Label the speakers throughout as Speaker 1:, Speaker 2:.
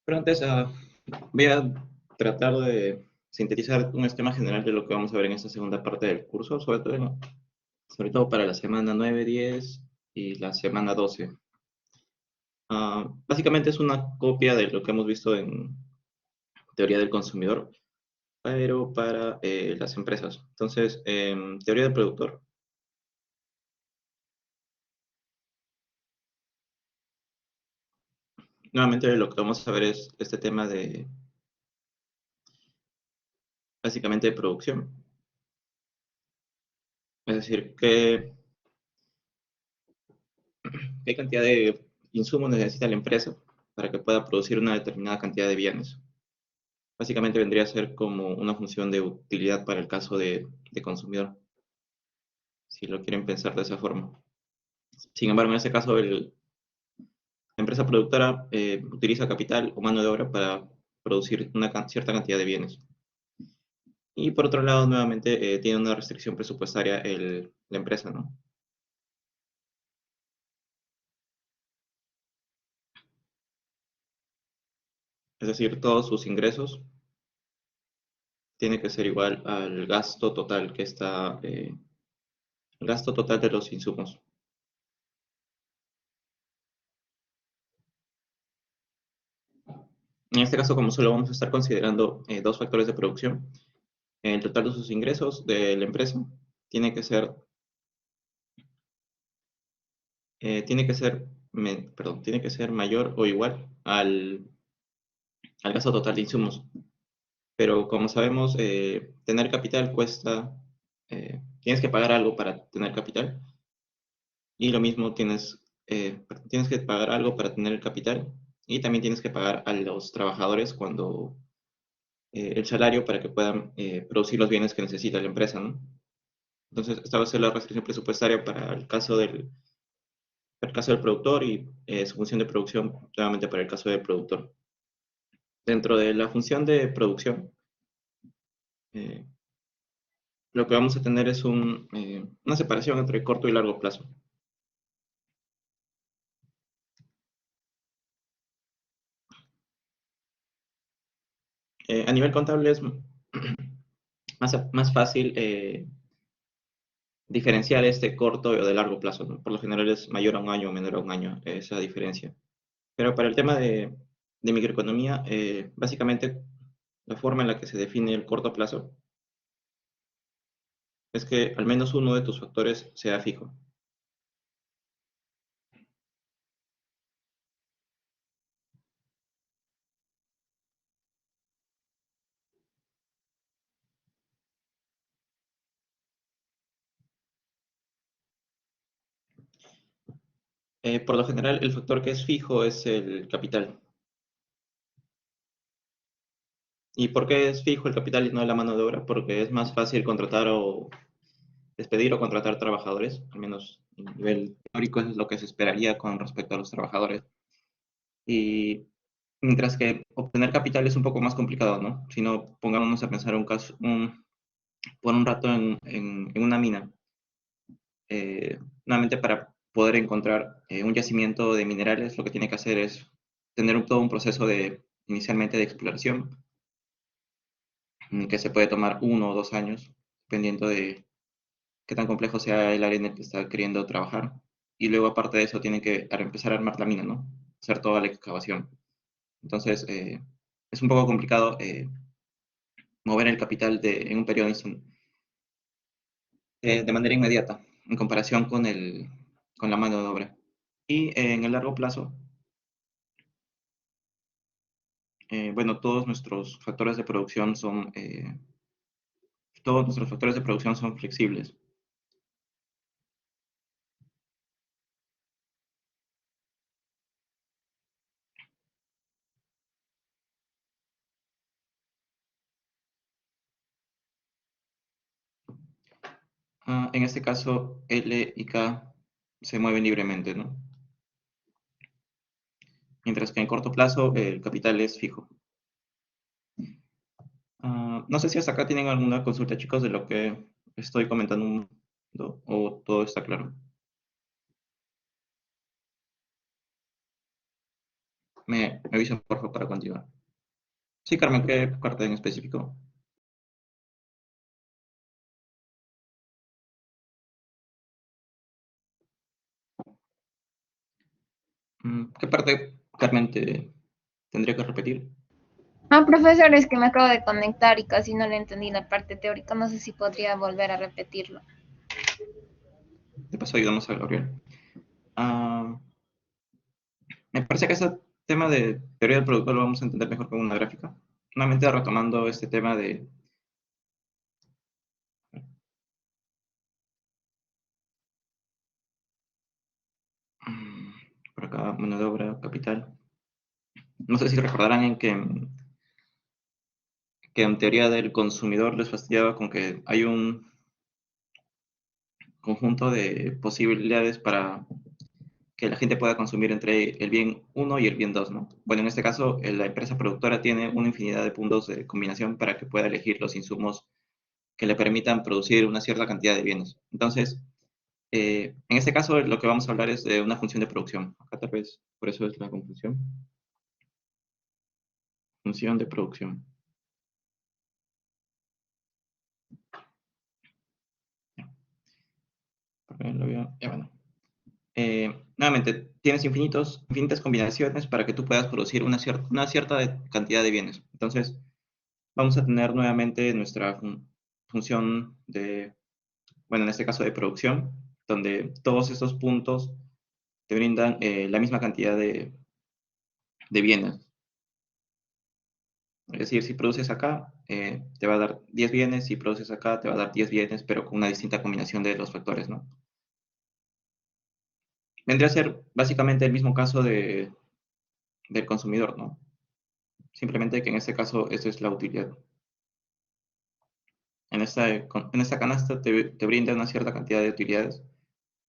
Speaker 1: Pero antes voy a tratar de sintetizar un esquema general de lo que vamos a ver en esta segunda parte del curso, sobre todo para la semana 9, 10 y la semana 12. Básicamente es una copia de lo que hemos visto en teoría del consumidor, pero para las empresas. Entonces, en teoría del productor, nuevamente lo que vamos a ver es este tema de básicamente de producción. Es decir, qué cantidad de insumos necesita la empresa para que pueda producir una determinada cantidad de bienes. Básicamente vendría a ser como una función de utilidad para el caso de consumidor, si lo quieren pensar de esa forma. Sin embargo, en este caso, la empresa productora utiliza capital o mano de obra para producir una cierta cantidad de bienes. Y por otro lado, nuevamente, tiene una restricción presupuestaria la empresa, ¿no? Es decir, todos sus ingresos tienen que ser igual al gasto total el gasto total de los insumos. En este caso, como solo vamos a estar considerando dos factores de producción, el total de sus ingresos de la empresa tiene que ser, tiene que ser mayor o igual al gasto total de insumos. Pero como sabemos, tener capital cuesta, tienes que pagar algo para tener capital y lo mismo tienes que pagar algo para tener el capital y también tienes que pagar a los trabajadores cuando el salario para que puedan producir los bienes que necesita la empresa, ¿no? Entonces, esta va a ser la restricción presupuestaria para el caso del productor y su función de producción, nuevamente para el caso del productor. Dentro de la función de producción, eh, lo que vamos a tener es una separación entre corto y largo plazo. A nivel contable es más fácil diferenciar este corto o de largo plazo, ¿no? Por lo general es mayor a un año o menor a un año esa diferencia. Pero para el tema de microeconomía, básicamente la forma en la que se define el corto plazo es que al menos uno de tus factores sea fijo. Por lo general, el factor que es fijo es el capital. ¿Y por qué es fijo el capital y no la mano de obra? Porque es más fácil contratar o despedir o contratar trabajadores, al menos a nivel teórico eso es lo que se esperaría con respecto a los trabajadores. Y mientras que obtener capital es un poco más complicado, ¿no? Si no, pongámonos a pensar por un rato en una mina. Nuevamente, para poder encontrar un yacimiento de minerales, lo que tiene que hacer es tener todo un proceso inicialmente de exploración, que se puede tomar 1 o 2 años, dependiendo de qué tan complejo sea el área en el que está queriendo trabajar. Y luego, aparte de eso, tienen que empezar a armar la mina, ¿no? Hacer toda la excavación. Entonces, es un poco complicado mover el capital en un periodo de manera inmediata, en comparación con la mano de obra. Y en el largo plazo, bueno, todos nuestros factores de producción son flexibles. En este caso, L y K se mueven libremente, ¿no? Mientras que en corto plazo el capital es fijo. No sé si hasta acá tienen alguna consulta, chicos, de lo que estoy comentando o todo está claro. Me avisan, por favor, para continuar. Sí, Carmen, ¿qué parte en específico? ¿Qué parte, Carmen, te tendría que repetir?
Speaker 2: Ah, profesor, es que me acabo de conectar y casi no le entendí la parte teórica. No sé si podría volver a repetirlo.
Speaker 1: De paso, ayudamos a Gabriel. Ah, me parece que este tema de teoría del producto lo vamos a entender mejor con una gráfica. Nuevamente retomando este tema de... mm, por acá, mano de obra, capital. No sé si recordarán que en teoría del consumidor les fastidiaba con que hay un conjunto de posibilidades para que la gente pueda consumir entre el bien uno y el bien 2, ¿no? Bueno, en este caso, la empresa productora tiene una infinidad de puntos de combinación para que pueda elegir los insumos que le permitan producir una cierta cantidad de bienes. Entonces, en este caso, lo que vamos a hablar es de una función de producción. Acá tal vez, por eso es la confusión. Función de producción. Ya, ya, bueno. Nuevamente, tienes infinitas combinaciones para que tú puedas producir una cierta cantidad de bienes. Entonces, vamos a tener nuevamente nuestra función de, bueno, en este caso de producción, donde todos estos puntos te brindan la misma cantidad de bienes. Es decir, si produces acá, te va a dar 10 bienes, si produces acá, te va a dar 10 bienes, pero con una distinta combinación de los factores, ¿no? Vendría a ser básicamente el mismo caso del consumidor, ¿no? Simplemente que en este caso, esto es la utilidad. En esta canasta te brinda una cierta cantidad de utilidades.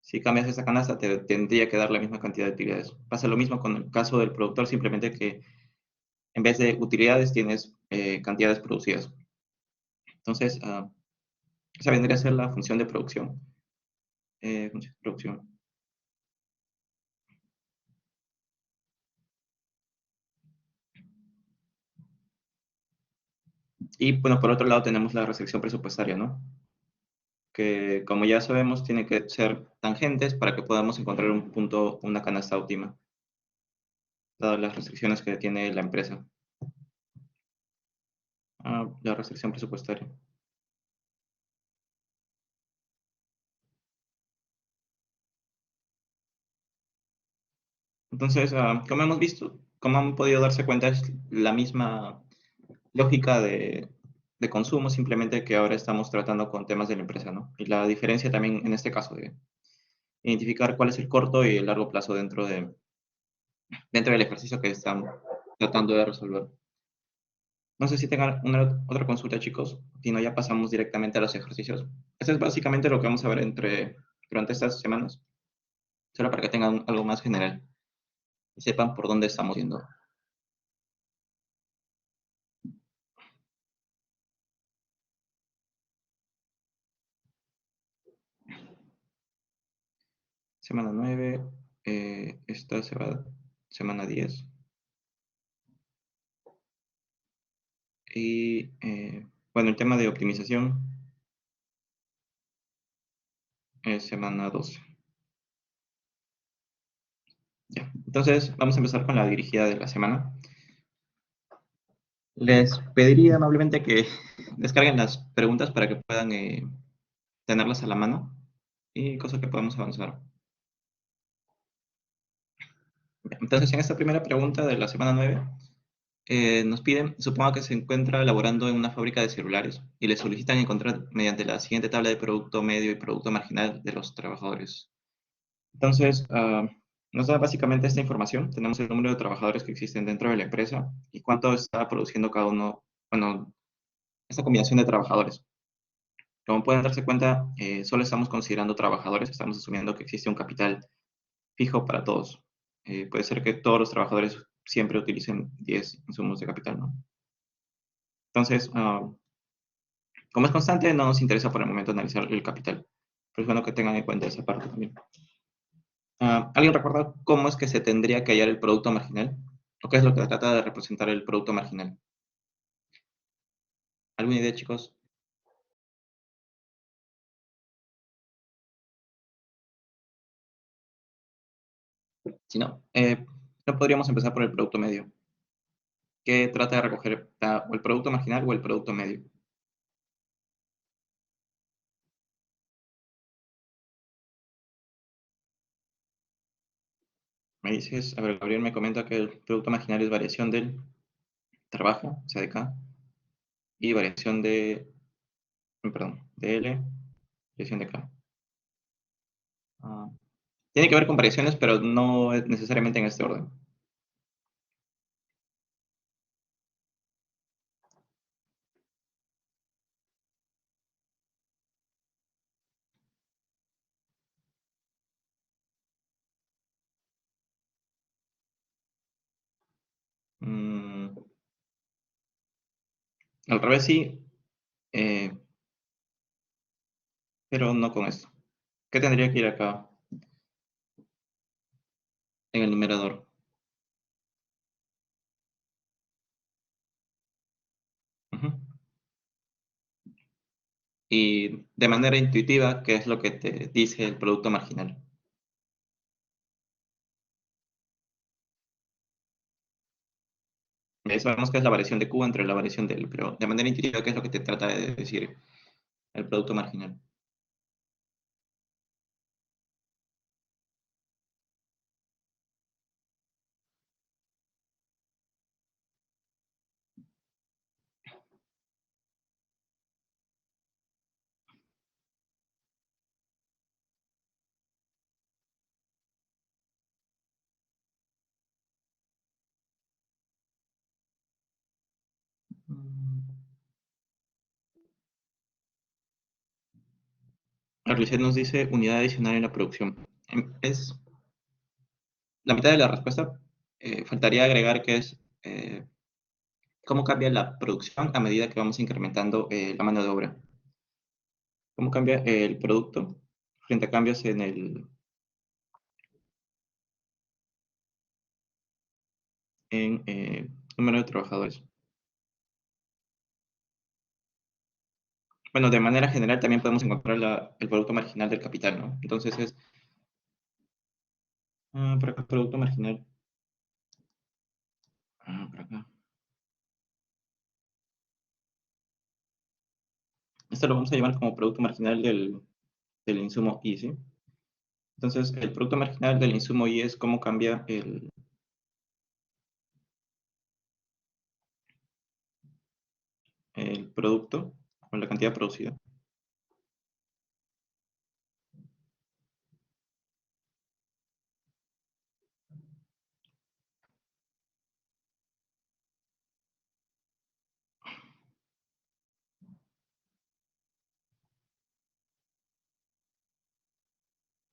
Speaker 1: Si cambias esa canasta, te tendría que dar la misma cantidad de utilidades. Pasa lo mismo con el caso del productor, simplemente que en vez de utilidades tienes cantidades producidas. Entonces, esa vendría a ser la función de producción. Función de producción. Y bueno, por otro lado tenemos la restricción presupuestaria, ¿no? Que como ya sabemos, tiene que ser tangentes para que podamos encontrar un punto, una canasta óptima, dadas las restricciones que tiene la empresa. La restricción presupuestaria. Entonces, como hemos visto, como han podido darse cuenta, es la misma lógica de consumo, simplemente que ahora estamos tratando con temas de la empresa, ¿no? Y la diferencia también en este caso de identificar cuál es el corto y el largo plazo dentro del ejercicio que están tratando de resolver. No sé si tengan otra consulta, chicos, si no ya pasamos directamente a los ejercicios. Esto es básicamente lo que vamos a ver durante estas semanas, solo para que tengan algo más general y sepan por dónde estamos yendo. Semana 9, esta se va semana 10 y bueno, el tema de optimización es semana 12. Ya. Entonces, vamos a empezar con la dirigida de la semana. Les pediría amablemente que descarguen las preguntas para que puedan tenerlas a la mano y cosa que podamos avanzar. Entonces, en esta primera pregunta de la semana 9, nos piden, supongo que se encuentra laborando en una fábrica de celulares y le solicitan encontrar mediante la siguiente tabla de producto medio y producto marginal de los trabajadores. Entonces, nos da básicamente esta información. Tenemos el número de trabajadores que existen dentro de la empresa y cuánto está produciendo cada uno, bueno, esta combinación de trabajadores. Como pueden darse cuenta, solo estamos considerando trabajadores, estamos asumiendo que existe un capital fijo para todos. Puede ser que todos los trabajadores siempre utilicen 10 insumos de capital, ¿no? Entonces, como es constante, no nos interesa por el momento analizar el capital, pero es bueno que tengan en cuenta esa parte también. ¿Alguien recuerda cómo es que se tendría que hallar el producto marginal? ¿O qué es lo que trata de representar el producto marginal? ¿Alguna idea, chicos? Si no, no podríamos empezar por el producto medio. ¿Qué trata de recoger o el producto marginal o el producto medio? Me dices, a ver, Gabriel me comenta que el producto marginal es variación del trabajo, o sea, de K, y variación de, perdón, de L, variación de K. Ah, tiene que ver con variaciones, pero no es necesariamente en este orden. Mm, al revés sí, eh, pero no con esto. ¿Qué tendría que ir acá en el numerador? Ujú. Y de manera intuitiva, ¿qué es lo que te dice el producto marginal? Sabemos que es la variación de Q entre la variación de L, pero de manera intuitiva, ¿qué es lo que te trata de decir el producto marginal? Mm, Arlicet nos dice unidad adicional en la producción. Es la mitad de la respuesta. Faltaría agregar que es cómo cambia la producción a medida que vamos incrementando la mano de obra. ¿Cómo cambia el producto frente a cambios en el número de trabajadores? Bueno, de manera general también podemos encontrar el producto marginal del capital, ¿no? Entonces es, por acá, producto marginal. Por acá. Esto lo vamos a llamar como producto marginal del insumo I, ¿sí? Entonces, el producto marginal del insumo I es cómo cambia el producto con la cantidad producida.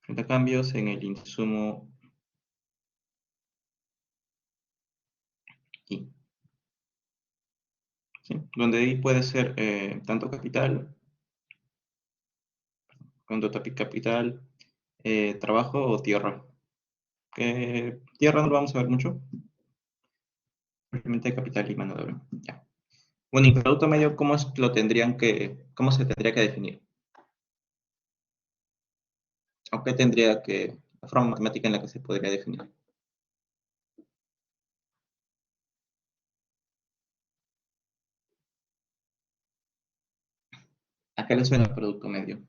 Speaker 1: Frente a cambios en el insumo I, ¿sí? Donde I puede ser tanto capital, cuando capital, trabajo o tierra. Tierra no lo vamos a ver mucho, simplemente capital y mano de obra. Ya. Bueno, y producto medio, cómo se tendría que definir? ¿O qué la forma matemática en la que se podría definir? ¿A qué le suena el producto medio?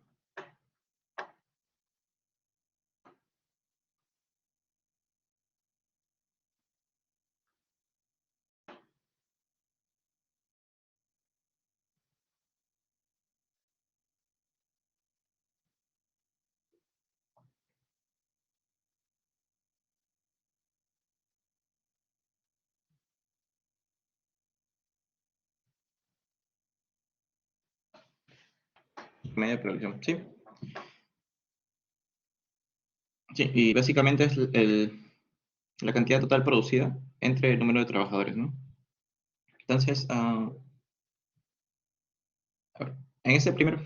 Speaker 1: Media de producción, sí. Sí, y básicamente es la cantidad total producida entre el número de trabajadores, ¿no? Entonces, a ver, en este primero,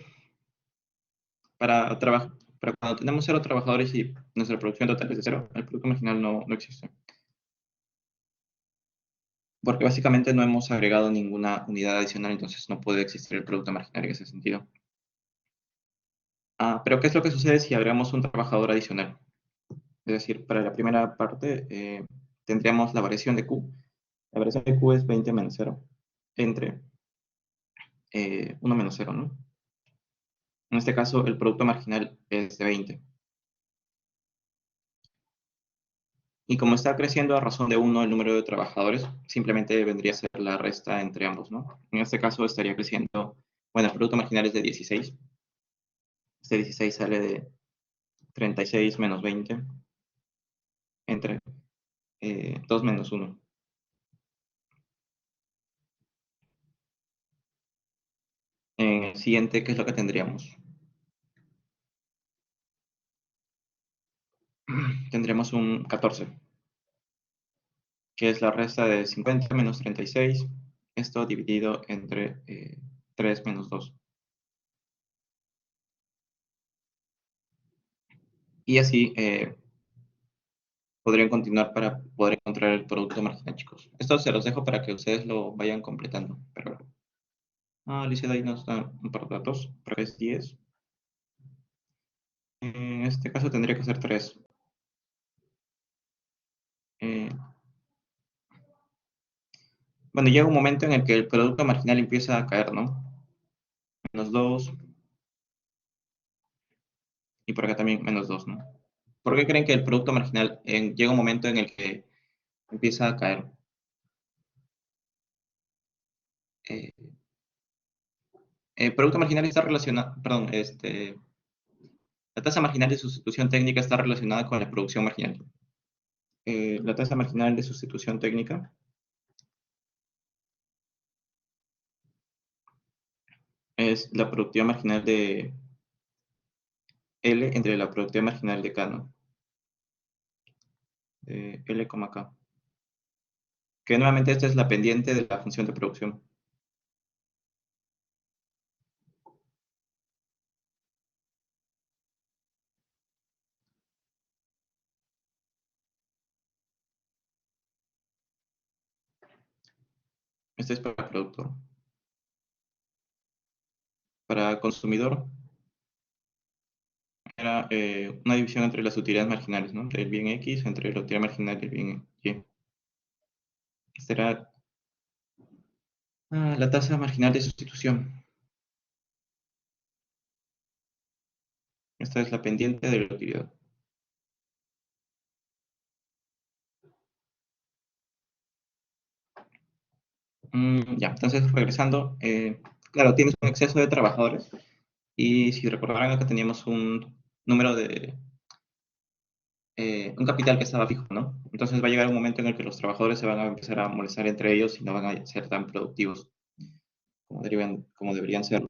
Speaker 1: para cuando tenemos cero trabajadores y nuestra producción total es de cero, el producto marginal no existe. porque básicamente no hemos agregado ninguna unidad adicional, entonces no puede existir el producto marginal en ese sentido. Pero ¿qué es lo que sucede si agregamos un trabajador adicional? Es decir, para la primera parte tendríamos la variación de Q. La variación de Q es 20 menos 0 entre 1 menos 0, ¿no? En este caso, el producto marginal es de 20. Y como está creciendo a razón de 1 el número de trabajadores, simplemente vendría a ser la resta entre ambos, ¿no? En este caso estaría creciendo, bueno, el producto marginal es de 16. Este 16 sale de 36 menos 20 entre 2 menos 1. En el siguiente, ¿qué es lo que tendríamos? Tendremos un 14, que es la resta de 50 menos 36, esto dividido entre 3 menos 2. Y así podrían continuar para poder encontrar el producto marginal, chicos. Esto se los dejo para que ustedes lo vayan completando. Pero, Alicia de ahí nos da un par de datos, pero es 10. En este caso tendría que ser 3. Eh, bueno, llega un momento en el que el producto marginal empieza a caer, ¿no? Menos 2 y por acá también menos 2, ¿no? ¿Por qué creen que el producto marginal llega un momento en el que empieza a caer? Eh, el producto marginal está relacionado, perdón, la tasa marginal de sustitución técnica está relacionada con la producción marginal. La tasa marginal de sustitución técnica es la productividad marginal de L entre la productividad marginal de K, ¿no? De L, K. Que nuevamente esta es la pendiente de la función de producción. Este es para productor. Para consumidor era una división entre las utilidades marginales, ¿no? El bien X entre la utilidad marginal y el bien Y. Esta era la tasa marginal de sustitución. Esta es la pendiente de la utilidad. Ya, entonces regresando, claro, tienes un exceso de trabajadores y si recordarán acá teníamos un número de, un capital que estaba fijo, ¿no? Entonces va a llegar un momento en el que los trabajadores se van a empezar a molestar entre ellos y no van a ser tan productivos como deberían ser.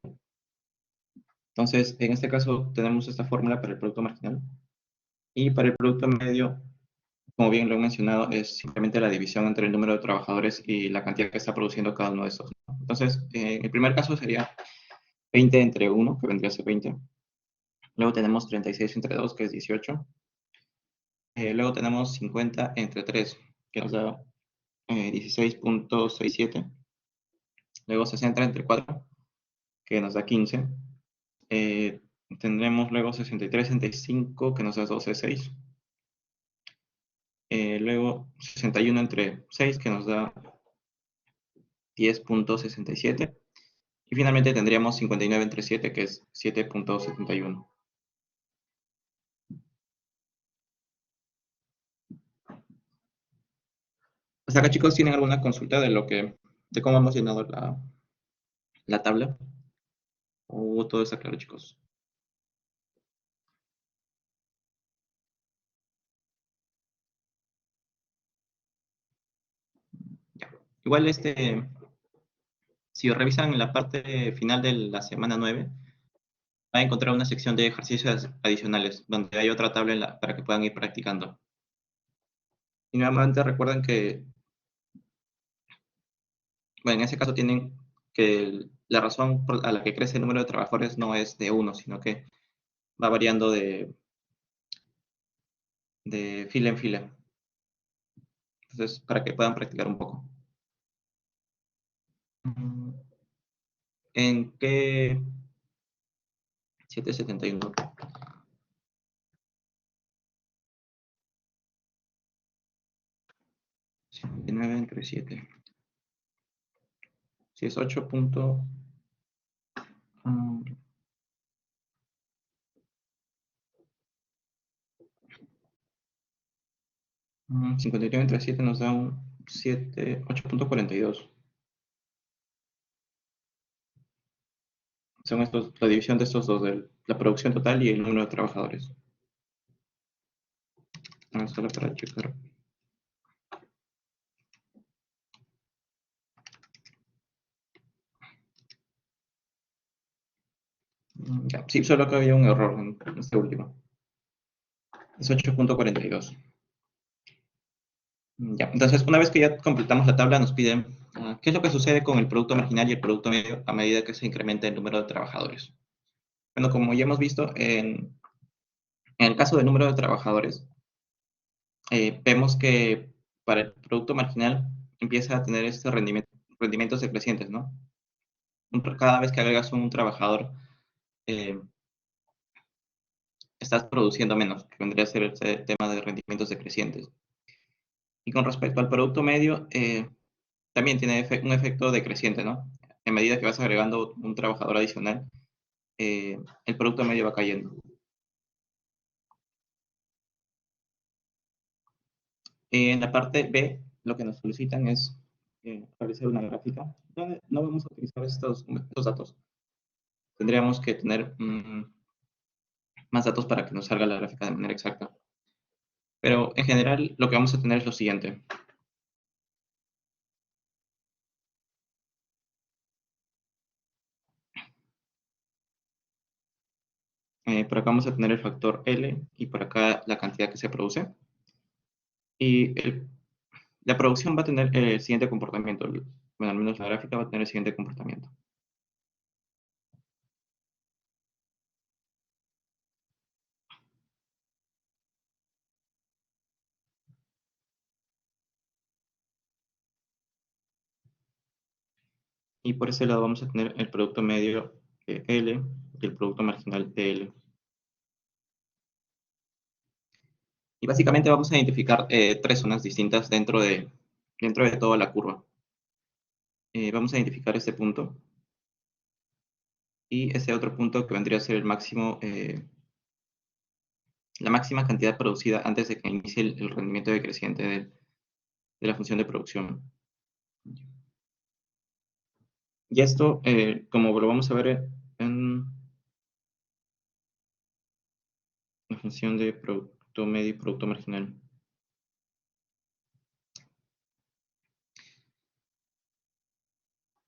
Speaker 1: Entonces, en este caso tenemos esta fórmula para el producto marginal y para el producto medio, como bien lo he mencionado, es simplemente la división entre el número de trabajadores y la cantidad que está produciendo cada uno de estos, ¿no? Entonces, el primer caso sería 20 entre 1, que vendría a ser 20. Luego tenemos 36 entre 2, que es 18. Luego tenemos 50 entre 3, que nos da 16.67. Luego 60 entre 4, que nos da 15. Eh, Tendremos luego 63 entre 5, que nos da 12.6. Luego 61 entre 6, que nos da 10.67. Y finalmente tendríamos 59 entre 7, que es 7.71. Hasta acá, chicos, ¿tienen alguna consulta de cómo hemos llenado la tabla? ¿O todo está claro, chicos? Ya. Igual, si revisan la parte final de la semana 9, va a encontrar una sección de ejercicios adicionales, donde hay otra tabla para que puedan ir practicando. Y nuevamente recuerden que, bueno, en ese caso tienen que la razón a la que crece el número de trabajadores no es de uno, sino que va variando de fila en fila. Entonces, para que puedan practicar un poco. Mm, ¿En qué? 771. 59 entre 7. Si es 8 punto, 59 entre 7 nos da un 7, 8.42. Son estos, la división de estos dos, de la producción total y el número de trabajadores. Solo para checar. Ya, sí, solo que había un error en este último. Es 8.42. Ya, entonces, una vez que ya completamos la tabla, nos piden qué es lo que sucede con el producto marginal y el producto medio a medida que se incrementa el número de trabajadores. Bueno, como ya hemos visto, en el caso del número de trabajadores, vemos que para el producto marginal empieza a tener este rendimientos decrecientes, ¿no? Cada vez que agregas un trabajador, eh, estás produciendo menos, que vendría a ser este tema de rendimientos decrecientes. Y con respecto al producto medio, también tiene un efecto decreciente, ¿no? En medida que vas agregando un trabajador adicional, el producto medio va cayendo. En la parte B, lo que nos solicitan es realizar una gráfica donde no vamos a utilizar estos datos. Tendríamos que tener más datos para que nos salga la gráfica de manera exacta. Pero en general lo que vamos a tener es lo siguiente. Por acá vamos a tener el factor L y por acá la cantidad que se produce. Y la producción va a tener el siguiente comportamiento. Bueno, al menos la gráfica va a tener el siguiente comportamiento. Y por ese lado vamos a tener el producto medio L y el producto marginal de L. Y básicamente vamos a identificar tres zonas distintas dentro de toda la curva. Vamos a identificar este punto y ese otro punto que vendría a ser el máximo, la máxima cantidad producida antes de que inicie el rendimiento decreciente de la función de producción. Y esto, como lo vamos a ver en la función de producto medio y producto marginal.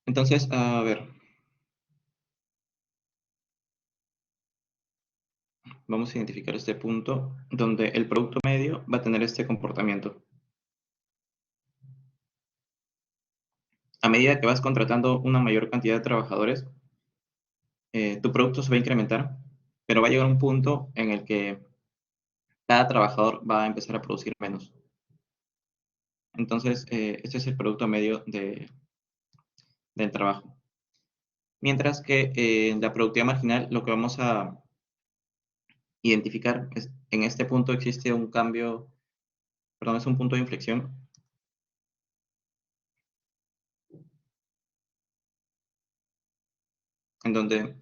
Speaker 1: Entonces, a ver, vamos a identificar este punto donde el producto medio va a tener este comportamiento. A medida que vas contratando una mayor cantidad de trabajadores, tu producto se va a incrementar, pero va a llegar un punto en el que cada trabajador va a empezar a producir menos. Entonces, este es el producto medio del trabajo. Mientras que en la productividad marginal lo que vamos a identificar es, en este punto existe un cambio, perdón, es un punto de inflexión en donde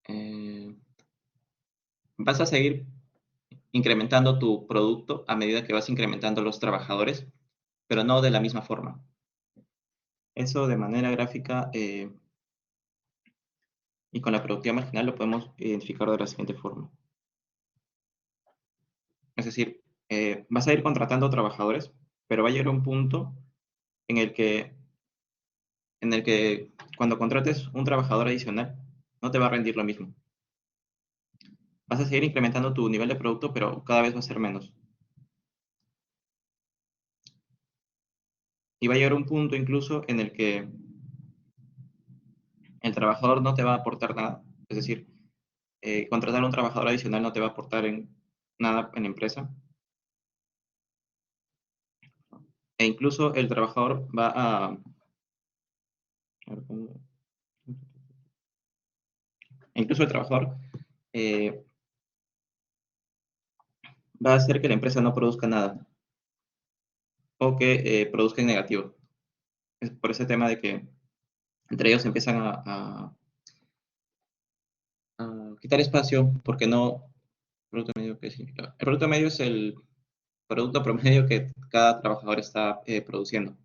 Speaker 1: eh, vas a seguir incrementando tu producto a medida que vas incrementando los trabajadores, pero no de la misma forma. Eso de manera gráfica y con la productividad marginal lo podemos identificar de la siguiente forma. Es decir, vas a ir contratando trabajadores, pero va a llegar un punto en el que, cuando contrates un trabajador adicional, no te va a rendir lo mismo. Vas a seguir incrementando tu nivel de producto, pero cada vez va a ser menos. Y va a llegar un punto incluso en el que el trabajador no te va a aportar nada. Es decir, contratar a un trabajador adicional no te va a aportar nada en la empresa. E incluso el trabajador va a ver cómo- incluso el trabajador eh, va a hacer que la empresa no produzca nada o que produzca en negativo. Es por ese tema de que entre ellos empiezan a quitar espacio porque no... Producto medio, ¿qué significa? El producto medio es el producto promedio que cada trabajador está produciendo.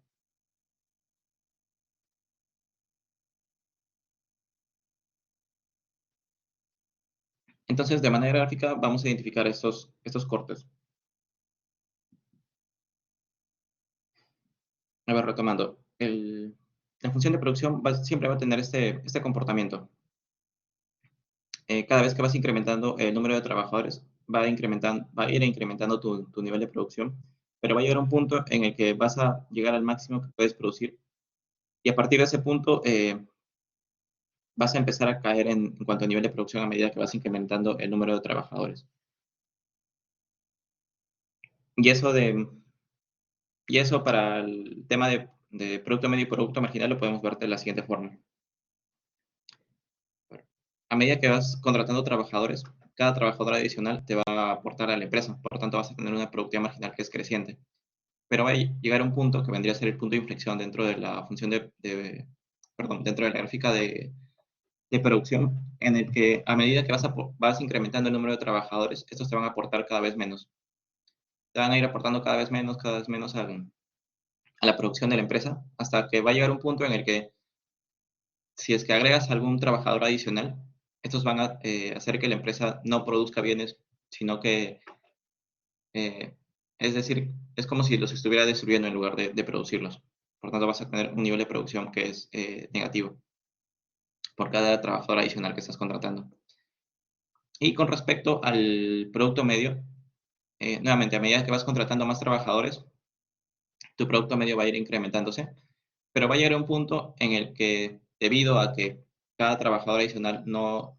Speaker 1: Entonces, de manera gráfica, vamos a identificar estos cortes. A ver, retomando. La función de producción siempre va a tener este comportamiento. Cada vez que vas incrementando el número de trabajadores, va a ir incrementando tu nivel de producción, pero va a llegar un punto en el que vas a llegar al máximo que puedes producir y a partir de ese punto vas a empezar a caer en cuanto a nivel de producción a medida que vas incrementando el número de trabajadores. Y eso, y eso para el tema de producto medio y producto marginal lo podemos ver de la siguiente forma. A medida que vas contratando trabajadores, cada trabajador adicional te va a aportar a la empresa, por lo tanto vas a tener una productividad marginal que es creciente. Pero va a llegar a un punto que vendría a ser el punto de inflexión dentro de la función perdón, dentro de la gráfica de producción, en el que a medida que vas incrementando el número de trabajadores, estos te van a aportar cada vez menos. Te van a ir aportando cada vez menos a la producción de la empresa, hasta que va a llegar un punto en el que si es que agregas algún trabajador adicional, estos van a hacer que la empresa no produzca bienes, sino que, eh, es decir, es como si los estuviera destruyendo en lugar de producirlos. Por tanto, vas a tener un nivel de producción que es negativo por cada trabajador adicional que estás contratando. Y con respecto al producto medio, nuevamente, a medida que vas contratando más trabajadores, tu producto medio va a ir incrementándose, pero va a llegar a un punto en el que, debido a que cada trabajador adicional no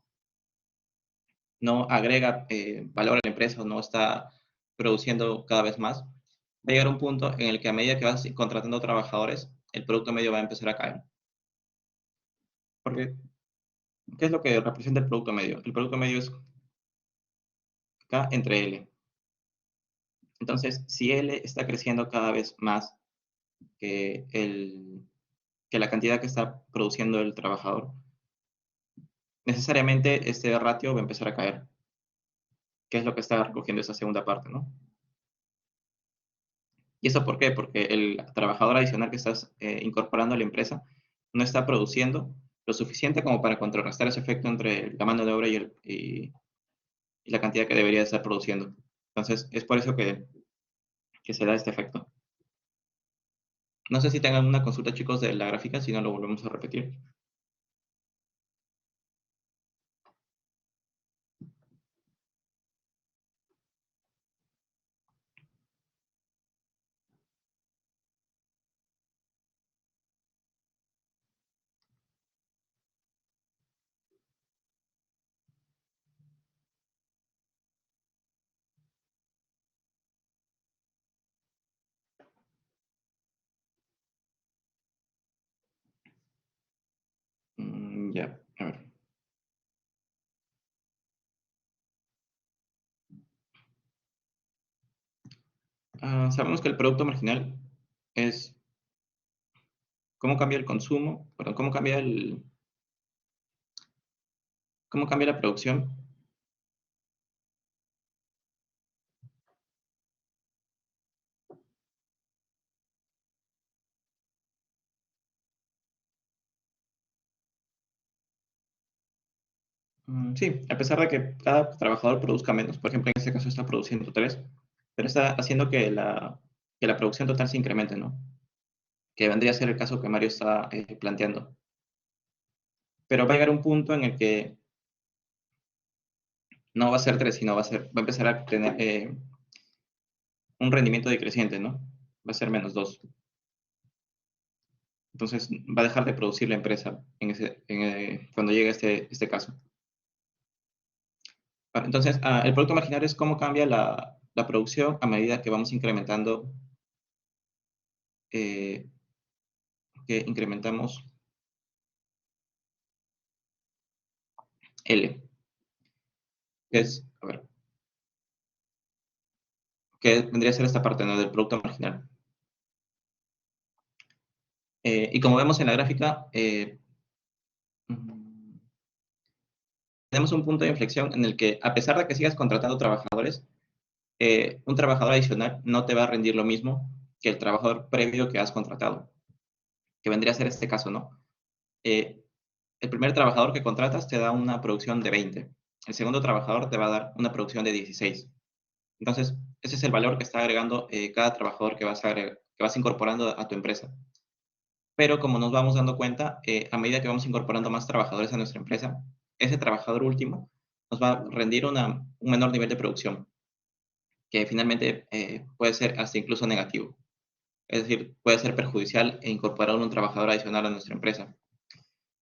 Speaker 1: agrega valor a la empresa o no está produciendo cada vez más, va a llegar un punto en el que a medida que vas contratando trabajadores, el producto medio va a empezar a caer. Porque, ¿qué es lo que representa el producto medio? El producto medio es K entre L. Entonces, si L está creciendo cada vez más que, que la cantidad que está produciendo el trabajador, necesariamente este ratio va a empezar a caer, que es lo que está recogiendo esa segunda parte, ¿no? ¿Y eso por qué? Porque el trabajador adicional que estás incorporando a la empresa no está produciendo lo suficiente como para contrarrestar ese efecto entre la mano de obra y la cantidad que debería estar produciendo. Entonces, es por eso que se da este efecto. No sé si tengan una consulta, chicos, de la gráfica, si no lo volvemos a repetir. Ya, a ver. Sabemos que el producto marginal es cómo cambia el consumo, perdón, cómo cambia la producción. Sí, a pesar de que cada trabajador produzca menos, por ejemplo, en este caso está produciendo tres, pero está haciendo que la producción total se incremente, ¿no? Que vendría a ser el caso que Mario está planteando. Pero va a llegar un punto en el que no va a ser tres, sino va a empezar a tener un rendimiento decreciente, ¿no? Va a ser menos dos. Entonces va a dejar de producir la empresa cuando llegue este caso. Entonces, el producto marginal es cómo cambia la producción a medida que vamos incrementando eh, que incrementamos L, que es, a ver, que vendría a ser esta parte, ¿no?, del producto marginal. Y como vemos en la gráfica, mm, tenemos un punto de inflexión en el que, a pesar de que sigas contratando trabajadores, un trabajador adicional no te va a rendir lo mismo que el trabajador previo que has contratado, que vendría a ser este caso, ¿no? Eh, el primer trabajador que contratas te da una producción de 20, el segundo trabajador te va a dar una producción de 16. Entonces, ese es el valor que está agregando cada trabajador que vas incorporando a tu empresa. Pero como nos vamos dando cuenta, a medida que vamos incorporando más trabajadores a nuestra empresa, ese trabajador último nos va a rendir un menor nivel de producción, que finalmente puede ser hasta incluso negativo. Es decir, puede ser perjudicial e incorporar un trabajador adicional a nuestra empresa.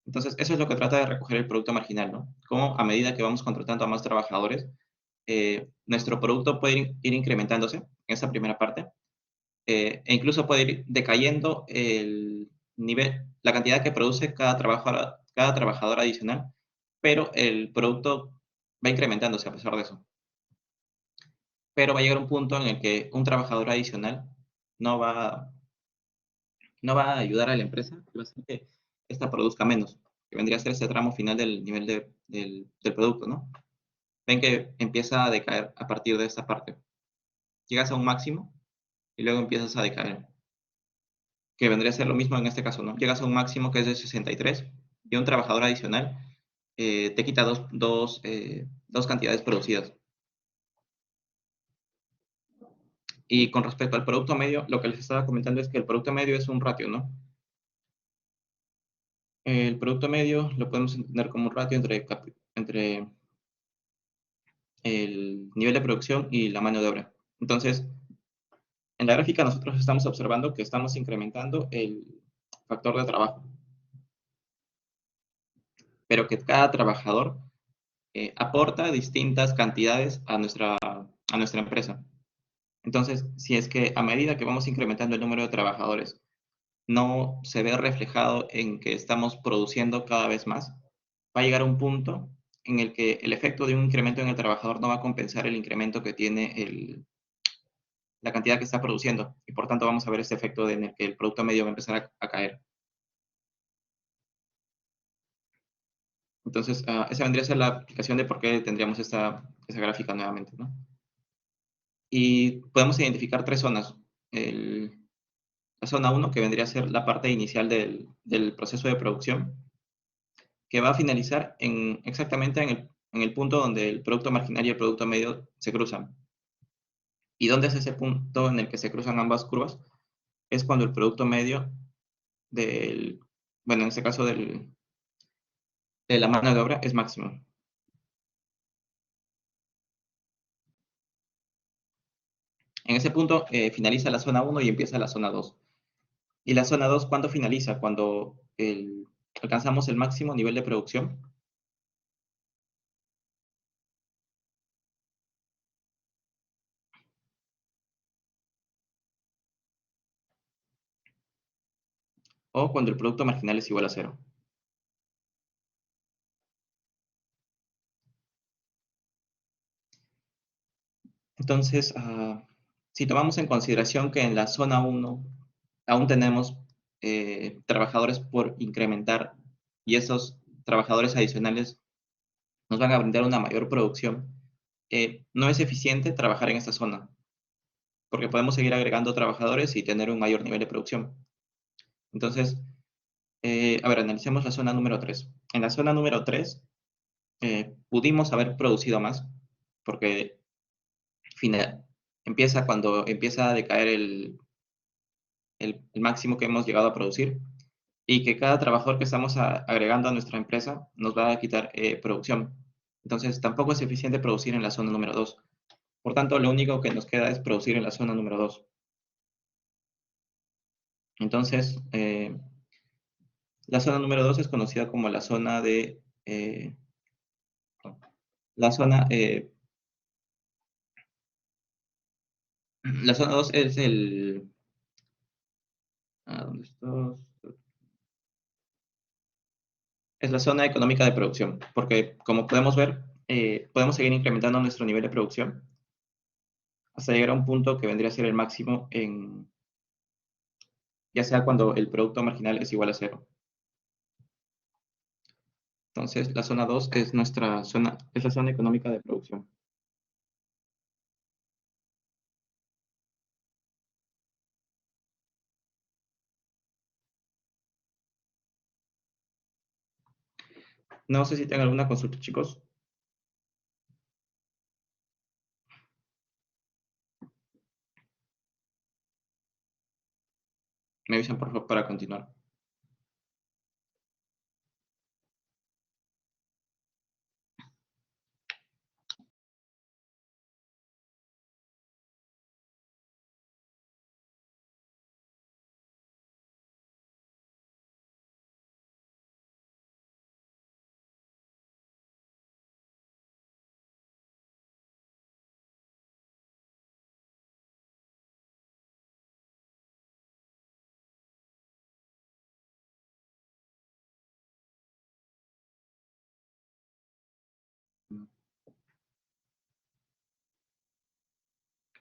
Speaker 1: Entonces, eso es lo que trata de recoger el producto marginal, ¿no? Cómo a medida que vamos contratando a más trabajadores, nuestro producto puede ir incrementándose en esa primera parte, e incluso puede ir decayendo el nivel, la cantidad que produce cada trabajador adicional, pero el producto va incrementándose a pesar de eso. Pero va a llegar un punto en el que un trabajador adicional no va, no va a ayudar a la empresa, va a hacer que ésta produzca menos, que vendría a ser ese tramo final del nivel del producto, ¿no? Ven que empieza a decaer a partir de esta parte. Llegas a un máximo y luego empiezas a decaer, que vendría a ser lo mismo en este caso, ¿no? Llegas a un máximo que es de 63 y un trabajador adicional te quita dos cantidades producidas. Y con respecto al producto medio, lo que les estaba comentando es que el producto medio es un ratio, ¿no? El producto medio lo podemos entender como un ratio entre el nivel de producción y la mano de obra. Entonces, en la gráfica nosotros estamos observando que estamos incrementando el factor de trabajo, pero que cada trabajador aporta distintas cantidades a nuestra empresa. Entonces, si es que a medida que vamos incrementando el número de trabajadores, no se ve reflejado en que estamos produciendo cada vez más, va a llegar a un punto en el que el efecto de un incremento en el trabajador no va a compensar el incremento que tiene la cantidad que está produciendo. Y por tanto vamos a ver este efecto en el que el producto medio va a empezar a caer. Entonces, esa vendría a ser la aplicación de por qué tendríamos esa gráfica nuevamente, ¿no? Y podemos identificar tres zonas. El, la zona uno que vendría a ser la parte inicial del proceso de producción, que va a finalizar exactamente en el punto donde el producto marginal y el producto medio se cruzan. ¿Y dónde es ese punto en el que se cruzan ambas curvas? Es cuando el producto medio del, bueno, en este caso de la mano de obra es máximo. En ese punto finaliza la zona uno y empieza la zona 2. ¿Y la zona 2 cuándo finaliza? Cuando alcanzamos el máximo nivel de producción o cuando el producto marginal es igual a cero. Entonces, si tomamos en consideración que en la zona uno aún tenemos trabajadores por incrementar y esos trabajadores adicionales nos van a brindar una mayor producción, no es eficiente trabajar en esta zona, porque podemos seguir agregando trabajadores y tener un mayor nivel de producción. Entonces, a ver, analicemos la zona número 3. En la zona número 3 pudimos haber producido más, porque final, empieza cuando empieza a decaer el máximo que hemos llegado a producir y que cada trabajador que estamos agregando a nuestra empresa nos va a quitar producción. Entonces, tampoco es eficiente producir en la zona número 2. Por tanto, lo único que nos queda es producir en la zona número 2. Entonces, la zona número 2 es conocida como la zona de... la zona... la zona 2 es ¿Dónde estás? Es la zona económica de producción, porque como podemos ver, podemos seguir incrementando nuestro nivel de producción hasta llegar a un punto que vendría a ser el máximo en, ya sea cuando el producto marginal es igual a cero. Entonces, la zona 2 es nuestra zona, es la zona económica de producción. No sé si tengan alguna consulta, chicos. Me avisan, por favor, para continuar.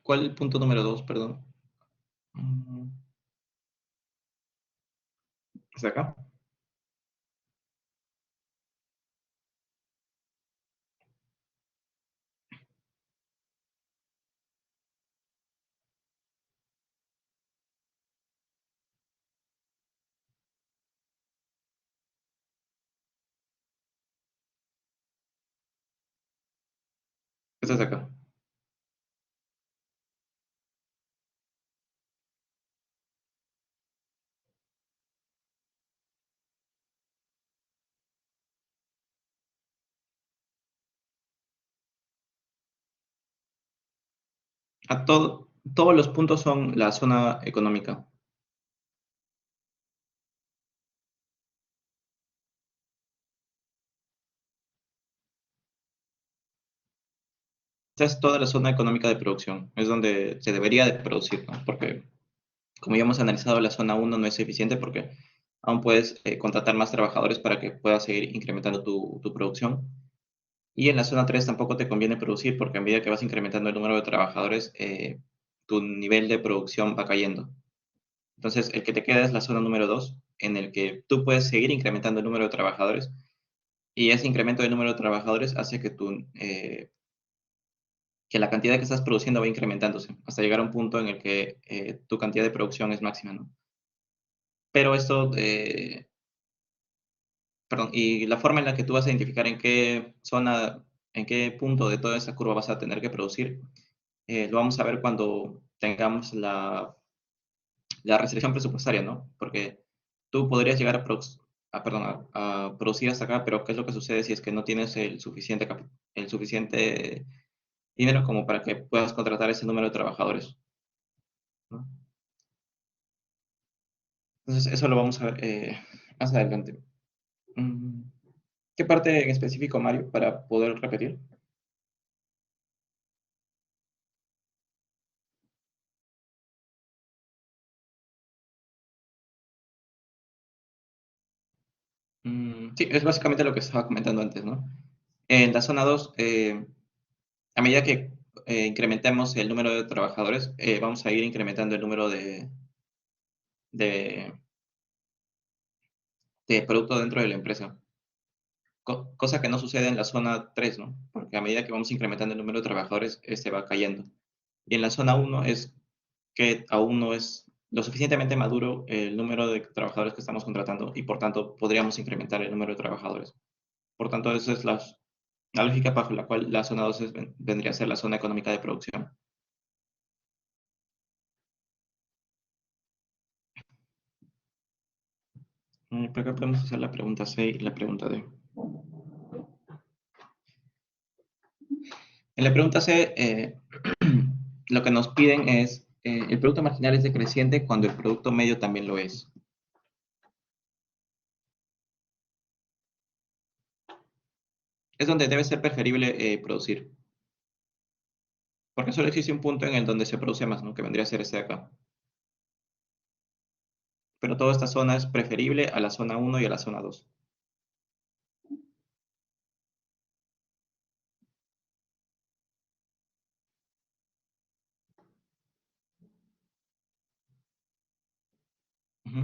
Speaker 1: ¿Cuál es el punto número 2, perdón? Mm, ¿Hasta acá? Este es acá. Todos los puntos son la zona económica. Esta es toda la zona económica de producción. Es donde se debería de producir, ¿no? Porque, como ya hemos analizado, la zona uno no es eficiente porque aún puedes contratar más trabajadores para que puedas seguir incrementando tu producción. Y en la zona 3 tampoco te conviene producir porque a medida que vas incrementando el número de trabajadores, tu nivel de producción va cayendo. Entonces, el que te queda es la zona número 2, en el que tú puedes seguir incrementando el número de trabajadores y ese incremento del número de trabajadores hace que la cantidad que estás produciendo va incrementándose hasta llegar a un punto en el que tu cantidad de producción es máxima, ¿no? Pero esto, perdón, y la forma en la que tú vas a identificar en qué zona, en qué punto de toda esa curva vas a tener que producir, lo vamos a ver cuando tengamos la restricción presupuestaria, ¿no? Porque tú podrías llegar perdón, a producir hasta acá, pero ¿qué es lo que sucede si es que no tienes el suficiente dinero como para que puedas contratar ese número de trabajadores, ¿no? Entonces, eso lo vamos a ver más adelante. Mm, ¿Qué parte en específico, Mario, para poder repetir? Sí, es básicamente lo que estaba comentando antes, ¿no? En la zona 2, a medida que incrementemos el número de trabajadores, vamos a ir incrementando el número de, de producto dentro de la empresa. Cosa que no sucede en la zona 3, ¿no? Porque a medida que vamos incrementando el número de trabajadores, este va cayendo. Y en la zona uno es que aún no es lo suficientemente maduro el número de trabajadores que estamos contratando y por tanto podríamos incrementar el número de trabajadores. Por tanto, esa es la lógica bajo la cual la zona 2 vendría a ser la zona económica de producción. Por acá podemos hacer la pregunta C y la pregunta D. En la pregunta C, lo que nos piden es, el producto marginal es decreciente cuando el producto medio también lo es. Es donde debe ser preferible producir, porque solo existe un punto en el donde se produce más, ¿no? Que vendría a ser este de acá. pero toda esta zona es preferible a la zona uno y a la zona 2. Ujú.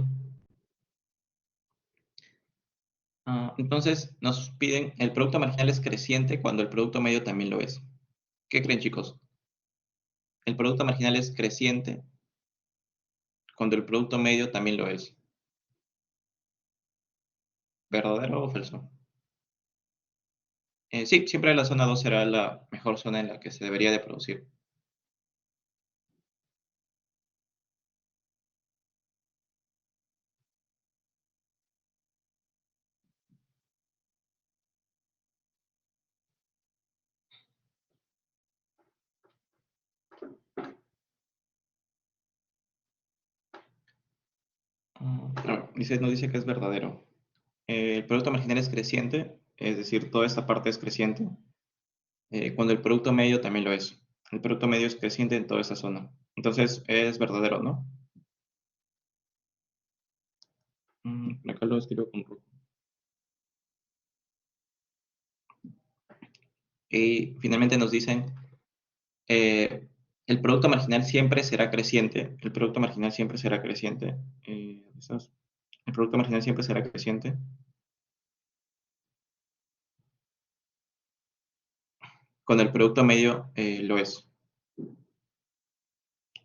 Speaker 1: Entonces nos piden, el producto marginal es creciente cuando el producto medio también lo es. ¿Qué creen, chicos? El producto marginal es creciente cuando el producto medio también lo es. ¿Verdadero o falso? Sí, siempre la zona 2 será la mejor zona en la que se debería de producir. Nos dice que es verdadero. El producto marginal es creciente, es decir, toda esta parte es creciente, cuando el producto medio también lo es. El producto medio es creciente en toda esa zona. Entonces es verdadero, ¿no? Acá lo escribo con rojo. Y finalmente nos dicen, eh, el producto marginal siempre será creciente. El producto marginal siempre será creciente. El producto marginal siempre será creciente. Cuando el producto medio lo es.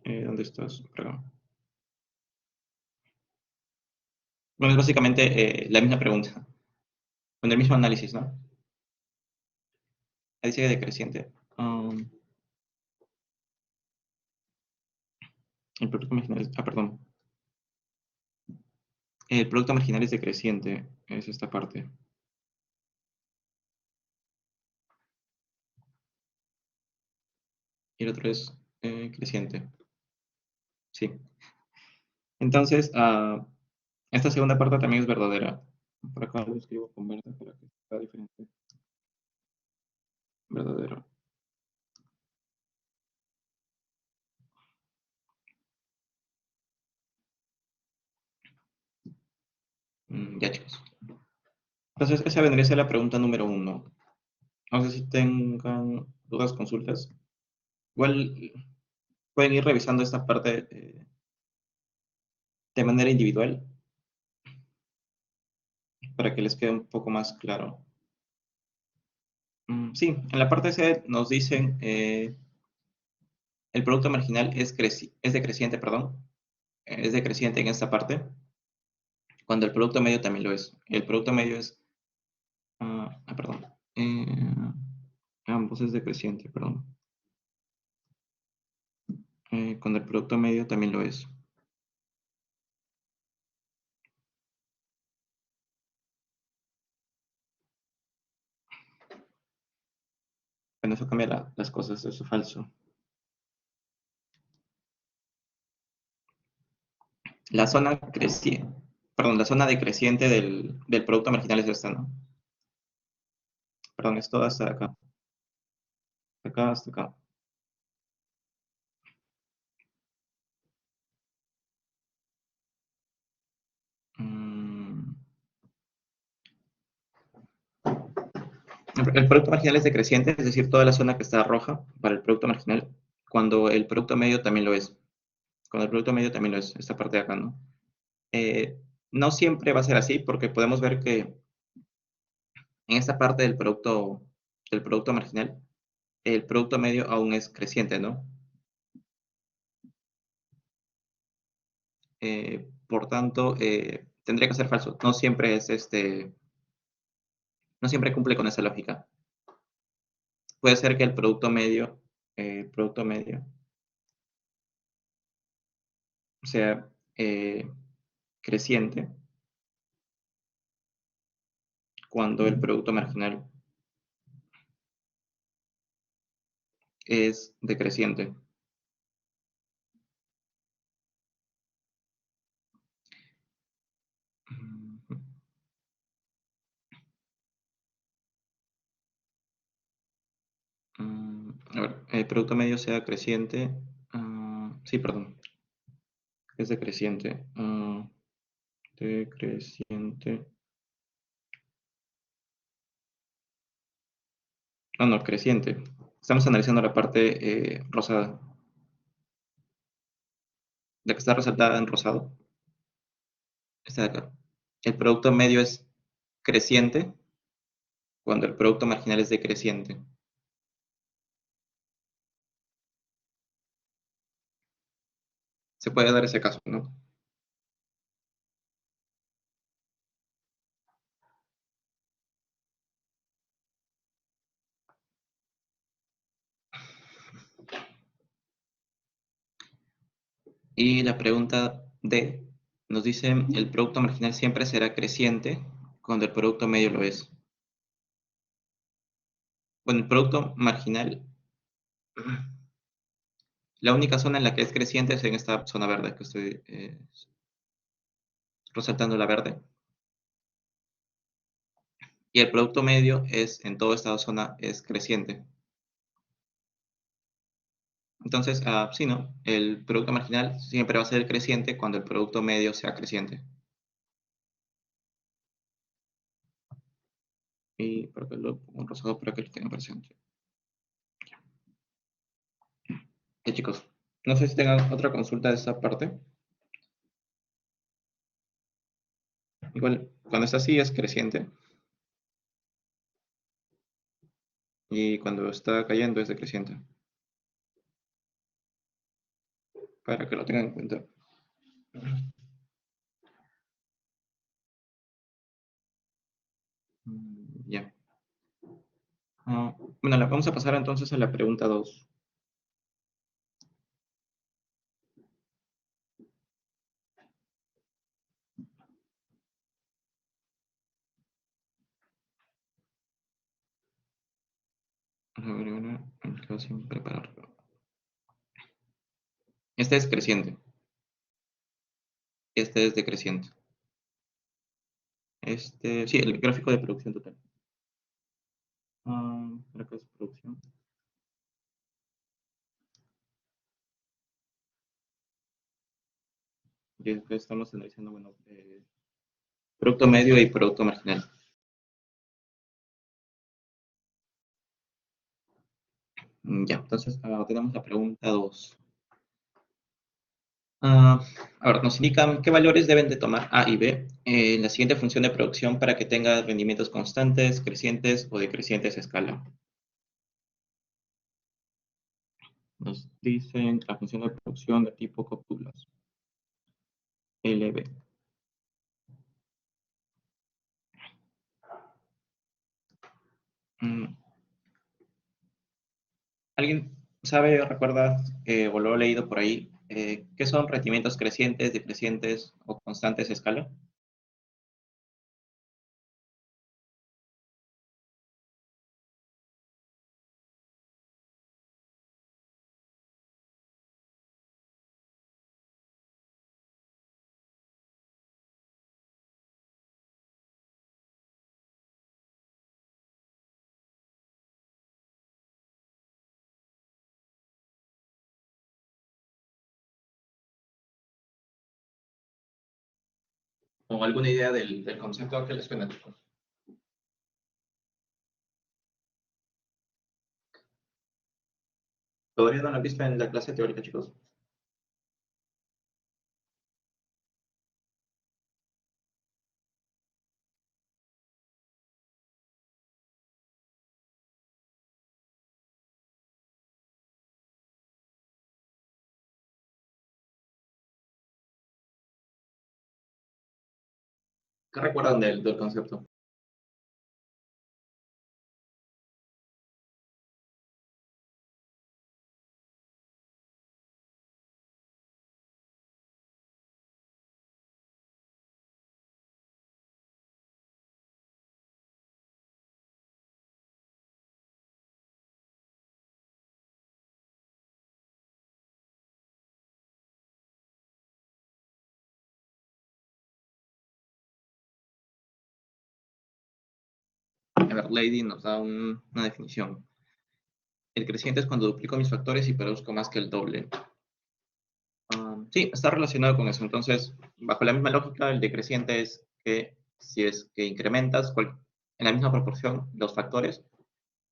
Speaker 1: ¿Dónde estás? Perdón. Bueno, es básicamente la misma pregunta, con el mismo análisis, ¿no? Ahí sigue decreciente. El producto marginal perdón. El producto marginal es decreciente, es esta parte. Y el otro es creciente. Sí. Entonces, esta segunda parte también es verdadera. Por acá lo escribo con verde para que sea diferente. Verdadero. Ya, chicos. Entonces, esa vendría a ser la pregunta número uno. No sé si tengan dudas, consultas. Igual pueden ir revisando esta parte de manera individual para que les quede un poco más claro. Sí, en la parte C nos dicen el producto marginal es decreciente, perdón, es decreciente en esta parte, cuando el producto medio también lo es. El producto medio es, perdón, eh, ambos es decreciente, perdón, cuando el producto medio también lo es. Bueno, eso cambia las cosas, eso es falso. La zona creciente, perdón, la zona decreciente del producto marginal es esta, ¿no? Perdón, es toda hasta acá, acá hasta acá. Mm, El producto marginal es decreciente, es decir, toda la zona que está roja para el producto marginal, cuando el producto medio también lo es. Cuando el producto medio también lo es, esta parte de acá, ¿no? Eh, no siempre va a ser así, porque podemos ver que en esta parte del producto marginal, el producto medio aún es creciente, ¿no? Por tanto, tendría que ser falso. No siempre es no siempre cumple con esa lógica. Puede ser que el producto medio sea creciente cuando el producto marginal es decreciente. A ver, el producto medio sea creciente. Sí, perdón, es decreciente. Creciente. Ah, no, creciente. Estamos analizando la parte rosada, la que está resaltada en rosado. Esta de acá. El producto medio es creciente cuando el producto marginal es decreciente. Se puede dar ese caso, ¿no? Y la pregunta D nos dice, el producto marginal siempre será creciente cuando el producto medio lo es. Bueno, el producto marginal, la única zona en la que es creciente es en esta zona verde que estoy resaltando la verde. Y el producto medio es, en toda esta zona, es creciente. Entonces, sí, ¿no? El producto marginal siempre va a ser creciente cuando el producto medio sea creciente. Y por acá lo pongo en rosado para que lo tengan presente. Chicos, no sé si tengan otra consulta de esta parte. Igual, cuando está así es creciente y cuando está cayendo es decreciente. Para que lo tengan en cuenta. Ya. Bueno, vamos a pasar entonces a la pregunta 2. Me quedo sin prepararlo. Este es creciente. Este es decreciente. Sí, el gráfico de producción total. Para acá es producción. Y acá estamos analizando, bueno, producto medio y producto marginal. Ya, entonces tenemos la pregunta 2. Ahora, nos indican qué valores deben de tomar A y B en la siguiente función de producción para que tenga rendimientos constantes, crecientes o decrecientes a escala. Nos dicen la función de producción de tipo cópulas, LB. Mm, ¿Alguien sabe o recuerda o lo ha leído por ahí qué son rendimientos crecientes, decrecientes o constantes a escala? ¿O alguna idea del concepto que les suena, chicos? ¿Todavía no lo han visto en la clase teórica, chicos? ¿Qué recuerdan del concepto? A ver, Lady nos da una definición. El creciente es cuando duplico mis factores y produzco más que el doble. Sí, está relacionado con eso. Entonces, bajo la misma lógica, el decreciente es que si es que incrementas en la misma proporción los factores,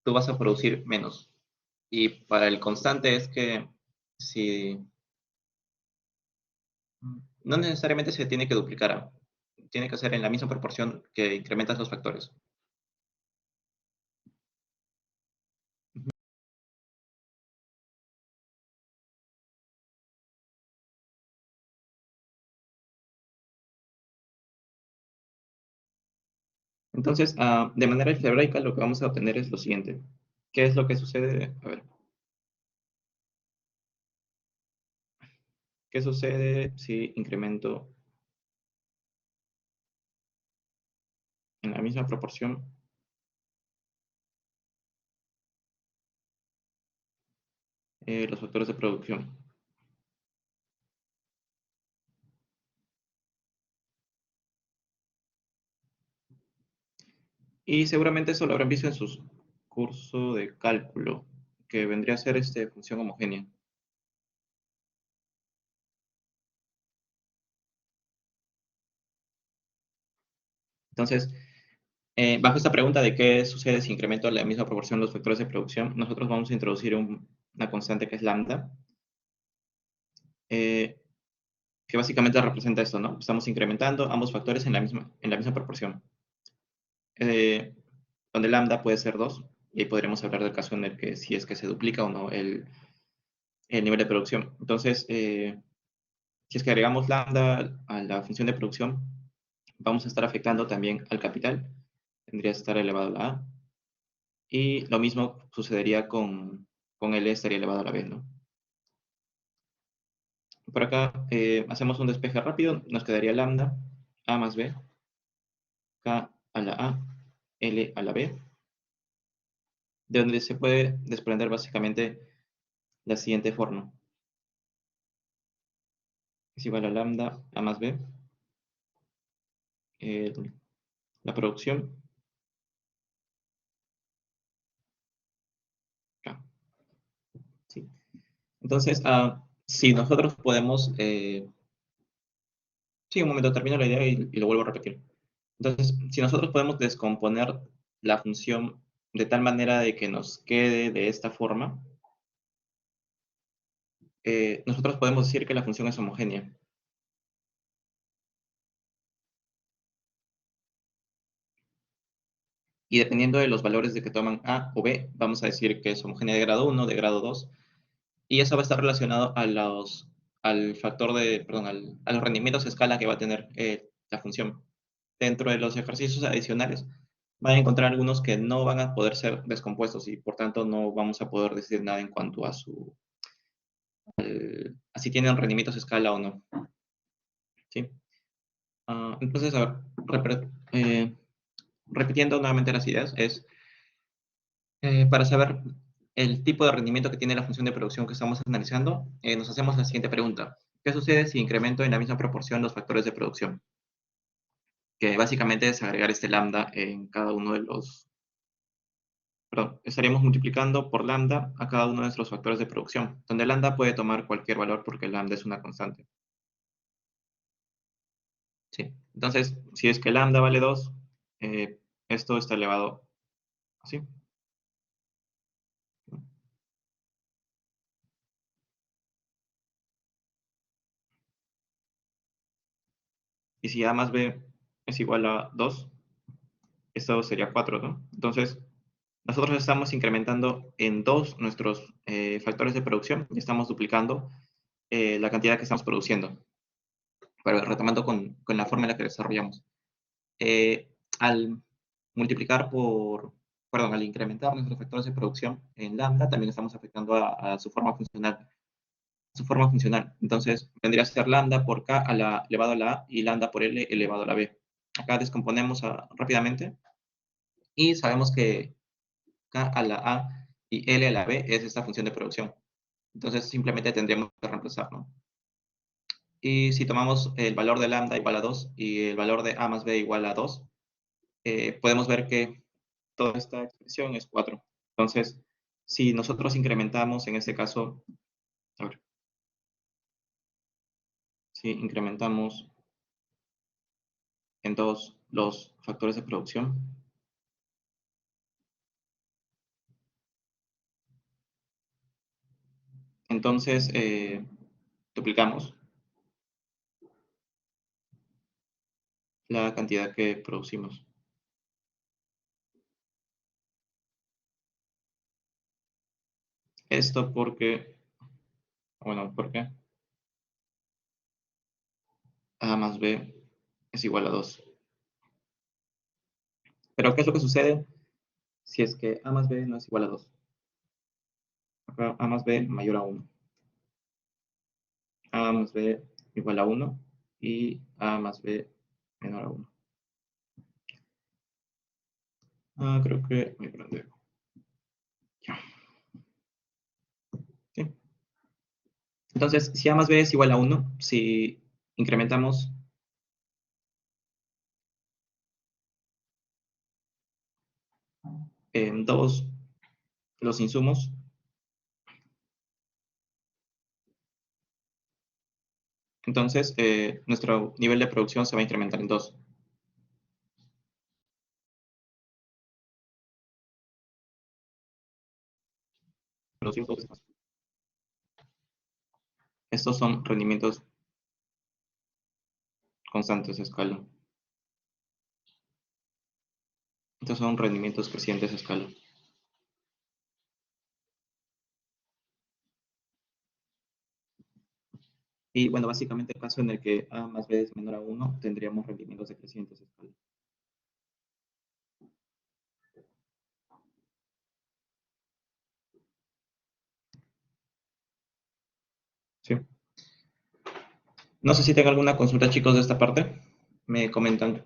Speaker 1: tú vas a producir menos. Y para el constante es que si no necesariamente se tiene que duplicar, tiene que ser en la misma proporción que incrementas los factores. Entonces, de manera algebraica, lo que vamos a obtener es lo siguiente. ¿Qué es lo que sucede? A ver, ¿qué sucede si incremento en la misma proporción los factores de producción? Y seguramente eso lo habrán visto en sus curso de cálculo, que vendría a ser función homogénea. Entonces, bajo esta pregunta de qué sucede si incremento la misma proporción los factores de producción, nosotros vamos a introducir una constante que es lambda, eh, que básicamente representa esto, ¿no? Estamos incrementando ambos factores en la misma proporción. Eh, donde lambda puede ser 2 y ahí podremos hablar del caso en el que si es que se duplica o no el nivel de producción. Entonces, si es que agregamos lambda a la función de producción, vamos a estar afectando también al capital, tendría que estar elevado a la A, y lo mismo sucedería con L estaría elevado a la B, ¿no? Por acá hacemos un despeje rápido, nos quedaría lambda, A más B, K a la A, L a la B, de donde se puede desprender básicamente la siguiente forma. Es igual a lambda A más B, eh, la producción, K. ¿Sí? Entonces, si nosotros podemos sí, un momento, termino la idea y lo vuelvo a repetir. Entonces, si nosotros podemos descomponer la función de tal manera de que nos quede de esta forma, nosotros podemos decir que la función es homogénea. Y dependiendo de los valores de que toman A o B, vamos a decir que es homogénea de grado 1, de grado 2, y eso va a estar relacionado al factor de, perdón, a los rendimientos a escala que va a tener la función. Dentro de los ejercicios adicionales, van a encontrar algunos que no van a poder ser descompuestos y por tanto no vamos a poder decir nada en cuanto a si tienen rendimientos a escala o no. ¿Sí? Entonces, a ver, repitiendo nuevamente las ideas, es para saber el tipo de rendimiento que tiene la función de producción que estamos analizando, nos hacemos la siguiente pregunta. ¿Qué sucede si incremento en la misma proporción los factores de producción? Que básicamente es agregar este lambda en cada uno de los, perdón, estaríamos multiplicando por lambda a cada uno de nuestros factores de producción, donde lambda puede tomar cualquier valor porque lambda es una constante. ¿Sí? Entonces, si es que lambda vale 2, esto está elevado así. Y si a más b es igual a 2, esto sería 4, ¿no? Entonces, nosotros estamos incrementando en 2 nuestros factores de producción y estamos duplicando la cantidad que estamos produciendo. Pero retomando con la forma en la que desarrollamos. Al multiplicar perdón, al incrementar nuestros factores de producción en lambda, también estamos afectando a su forma funcional. Su forma funcional. Entonces, vendría a ser lambda por k elevado a la a y lambda por l elevado a la b. Acá descomponemos rápidamente y sabemos que k a la a y l a la b es esta función de producción. Entonces, simplemente tendríamos que reemplazar, ¿no? Y si tomamos el valor de lambda igual a 2 y el valor de a más b igual a 2, podemos ver que toda esta expresión es 4. Entonces, si nosotros incrementamos en este caso, a ver, si incrementamos en 2 los factores de producción, entonces duplicamos la cantidad que producimos. Esto porque, bueno, porque A más B es igual a 2. Pero ¿qué es lo que sucede si es que A más B no es igual a 2? Acá A más B mayor a 1. A más B igual a 1 y A más B menor a 1. Creo que muy grande. Ya. ¿Sí? Entonces, si A más B es igual a 1, si incrementamos en 2 los insumos, entonces nuestro nivel de producción se va a incrementar en 2. Producimos 2 veces más. Estos son rendimientos constantes a escala. Estos son rendimientos crecientes a escala. Y bueno, básicamente el caso en el que A más B es menor a 1, tendríamos rendimientos decrecientes a escala. Sí. No sé si tengo alguna consulta, chicos, de esta parte. Me comentan.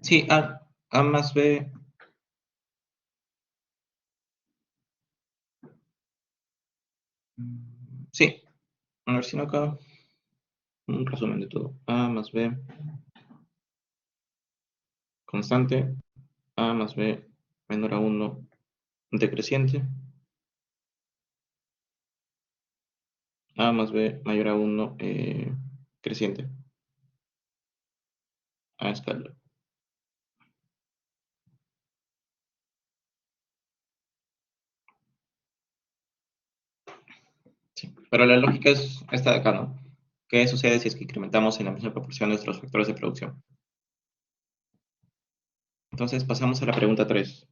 Speaker 1: Sí, A más B. Sí, a ver si no acá. Un resumen de todo. A más B constante. A más B menor a 1 decreciente. A más B mayor a 1 creciente a escala. Sí, pero la lógica es esta de acá, ¿no? ¿Qué sucede si es que incrementamos en la misma proporción nuestros factores de producción? Entonces pasamos a la pregunta 3.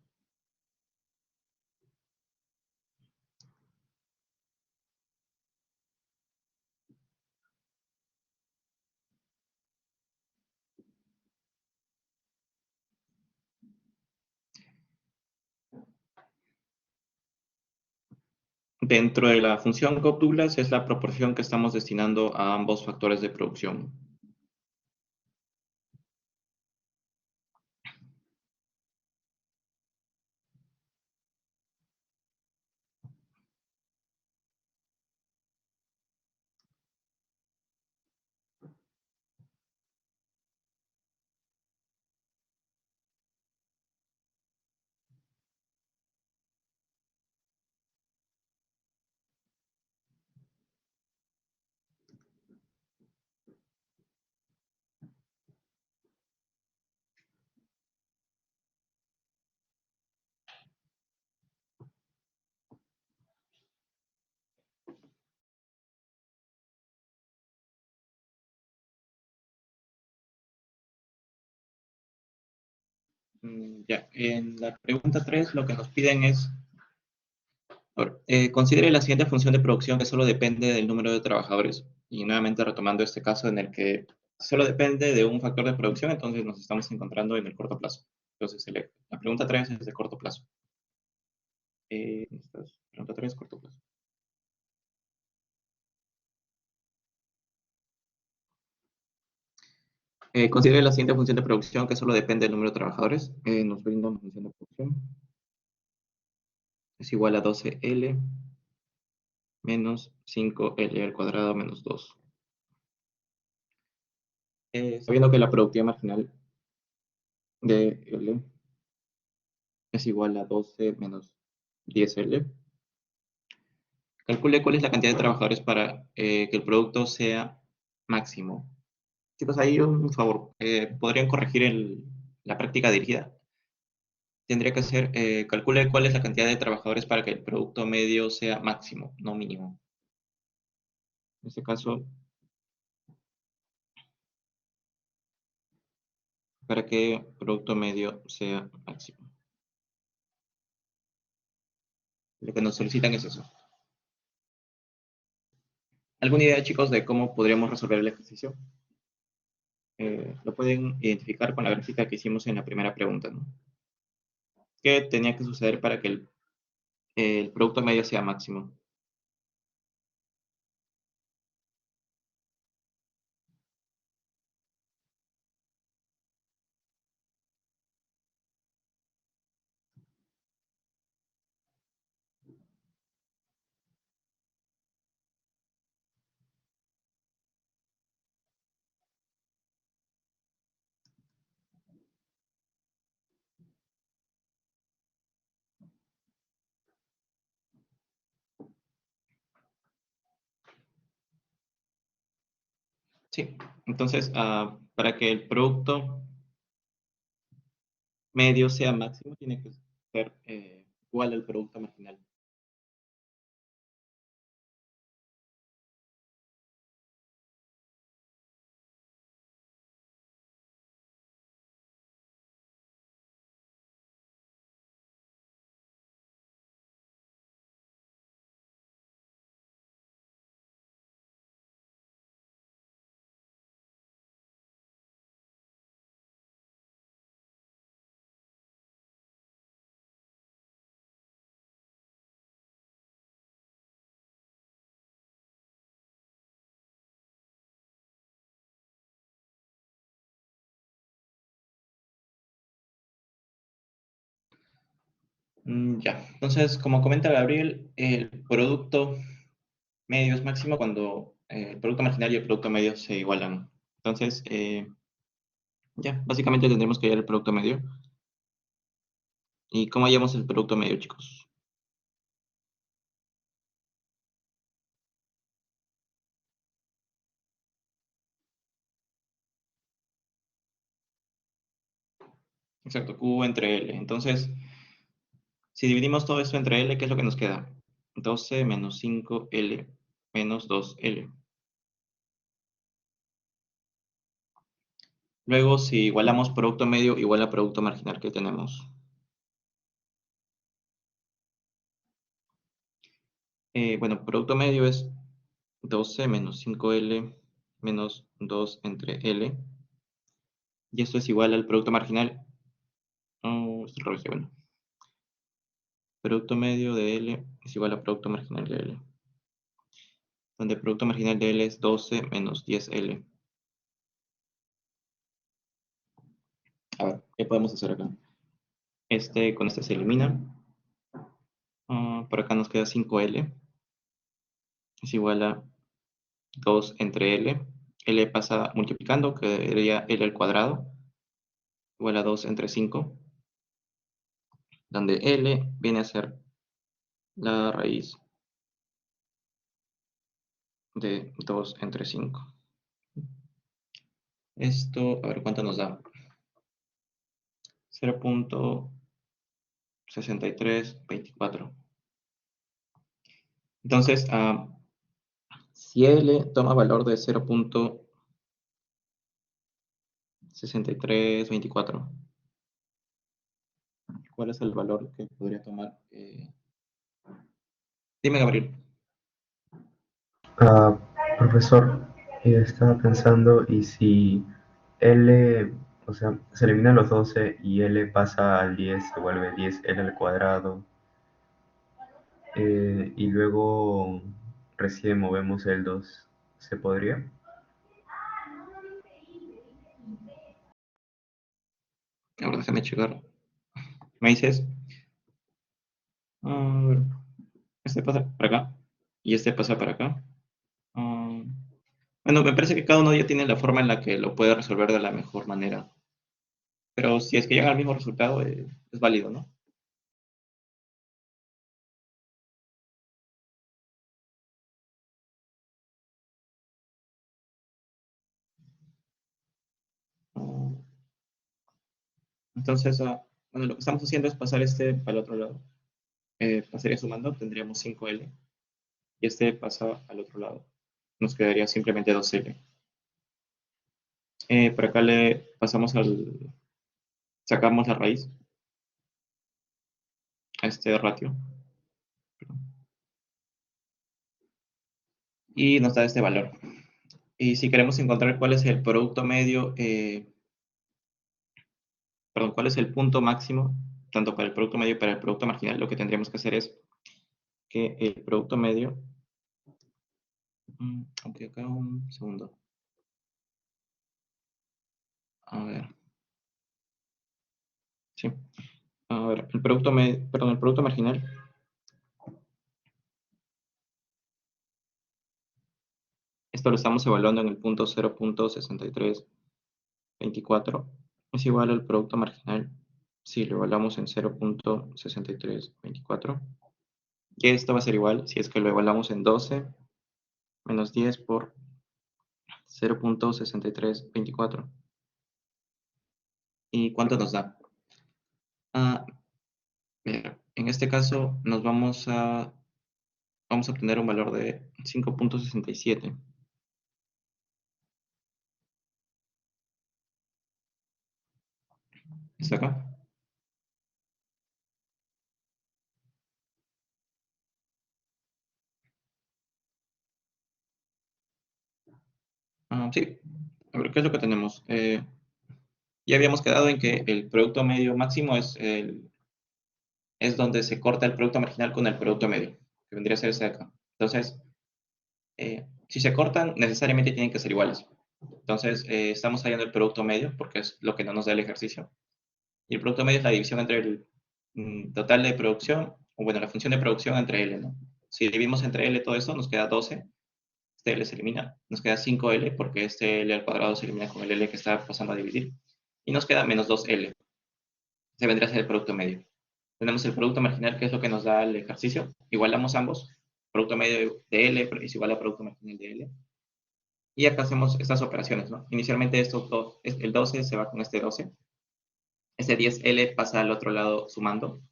Speaker 1: Dentro de la función Cobb-Douglas es la proporción que estamos destinando a ambos factores de producción. Ya, en la pregunta 3 lo que nos piden es, considere la siguiente función de producción que solo depende del número de trabajadores. Y nuevamente retomando este caso en el que solo depende de un factor de producción, entonces nos estamos encontrando en el corto plazo. Entonces, la pregunta 3 es de corto plazo. Pregunta 3, corto plazo. Considere la siguiente función de producción que solo depende del número de trabajadores. Nos brinda una función de producción es igual a 12L menos 5L al cuadrado menos 2. Sabiendo que la productividad marginal de L es igual a 12 menos 10L, calcule cuál es la cantidad de trabajadores para que el producto sea máximo. Chicos, ahí un favor, ¿podrían corregir la práctica dirigida? Tendría que ser, calcule cuál es la cantidad de trabajadores para que el producto medio sea máximo, no mínimo. En este caso, para que el producto medio sea máximo. Lo que nos solicitan es eso. ¿Alguna idea, chicos, de cómo podríamos resolver el ejercicio? Lo pueden identificar con la gráfica que hicimos en la primera pregunta, ¿no? ¿Qué tenía que suceder para que el producto medio sea máximo? Sí, entonces, para que el producto medio sea máximo, tiene que ser igual al producto marginal. Ya, entonces, como comenta Gabriel, el producto medio es máximo cuando el producto marginal y el producto medio se igualan. Entonces, ya, básicamente tendremos que hallar el producto medio. ¿Y cómo hallamos el producto medio, chicos? Exacto, Q entre L. Entonces, si dividimos todo esto entre L, ¿qué es lo que nos queda? 12 menos 5L menos 2L. Luego, si igualamos producto medio igual a producto marginal, ¿qué tenemos? Bueno, producto medio es 12 menos 5L menos 2 entre L. Y esto es igual al producto marginal. Oh, esto lo bueno. Producto medio de L es igual a producto marginal de L. Donde el producto marginal de L es 12 menos 10L. A ver, ¿qué podemos hacer acá? Con este se elimina. Por acá nos queda 5L. Es igual a 2 entre L. L pasa multiplicando, que sería L al cuadrado. Igual a 2 entre 5. Donde L viene a ser la raíz de 2 entre 5. Esto, a ver cuánto nos da. 0.6324. Entonces, si L toma valor de 0.6324, ¿cuál es el valor que podría tomar? Dime, Gabriel.
Speaker 3: Ah, profesor, estaba pensando, ¿y si L, o sea, se eliminan los 12 y L pasa al 10, se vuelve 10L al cuadrado, y luego recién movemos el 2, ¿se podría?
Speaker 1: Ahora déjame checar. Me dices, A ver, este pasa para acá y este pasa para acá. Ah, bueno, me parece que cada uno ya tiene la forma en la que lo puede resolver de la mejor manera. Pero si es que llega al mismo resultado, es válido, ¿no? Ah, entonces, bueno, lo que estamos haciendo es pasar este para el otro lado. Pasaría sumando, tendríamos 5L y este pasa al otro lado. Nos quedaría simplemente 2L. Por acá le pasamos sacamos la raíz a este ratio y nos da este valor. Y si queremos encontrar cuál es el producto medio, perdón, cuál es el punto máximo, tanto para el producto medio y para el producto marginal, lo que tendríamos que hacer es que el producto medio, aunque acá un segundo, a ver, sí, a ver, el producto medio, perdón, el producto marginal, esto lo estamos evaluando en el punto 0.6324, es igual al producto marginal si lo evaluamos en 0.6324, y esto va a ser igual si es que lo evaluamos en 12 menos 10 por 0.6324. ¿Y cuánto nos da? Ah, en este caso vamos a obtener un valor de 5.67. ¿Está acá? Sí. A ver, ¿qué es lo que tenemos? Ya habíamos quedado en que el producto medio máximo es donde se corta el producto marginal con el producto medio, que vendría a ser ese de acá. Entonces, si se cortan, necesariamente tienen que ser iguales. Entonces, estamos hallando el producto medio, porque es lo que no nos da el ejercicio. Y el producto medio es la división entre el total de producción, o bueno, la función de producción entre L, ¿no? Si dividimos entre L todo eso, nos queda 12. Este L se elimina. Nos queda 5L, porque este L al cuadrado se elimina con el L que está pasando a dividir. Y nos queda menos 2L. Se vendría a ser el producto medio. Tenemos el producto marginal, que es lo que nos da el ejercicio. Igualamos ambos. Producto medio de L es igual a producto marginal de L. Y acá hacemos estas operaciones, ¿no? Inicialmente el 12 se va con este 12. Este 10L pasa al otro lado sumando.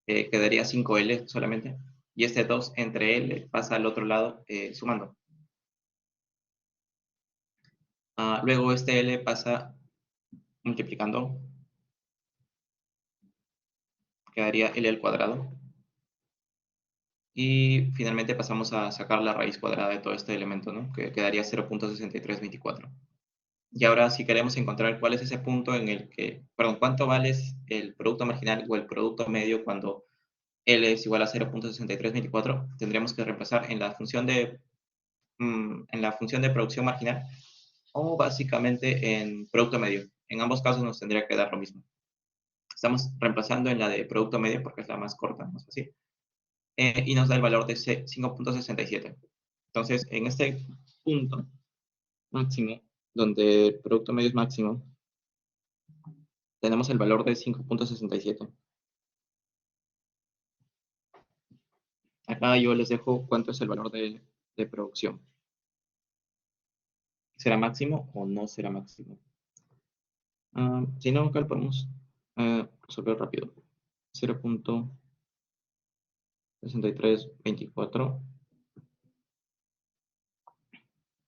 Speaker 1: Quedaría 5L solamente. Y este 2 entre L pasa al otro lado sumando. Luego este L pasa multiplicando. Quedaría L al cuadrado. Y finalmente pasamos a sacar la raíz cuadrada de todo este elemento, ¿no? Que quedaría 0.6324. Y ahora si queremos encontrar cuál es ese punto en el que, perdón, cuánto vale el producto marginal o el producto medio cuando L es igual a 0.6324, tendríamos que reemplazar en la función de producción marginal o básicamente en producto medio. En ambos casos nos tendría que dar lo mismo. Estamos reemplazando en la de producto medio porque es la más corta, más fácil, y nos da el valor de 5.67. Entonces, en este punto máximo, donde el producto medio es máximo, tenemos el valor de 5.67. Acá yo les dejo cuánto es el valor de producción. ¿Será máximo o no será máximo? Si no, acá lo podemos resolver rápido. 0.6324.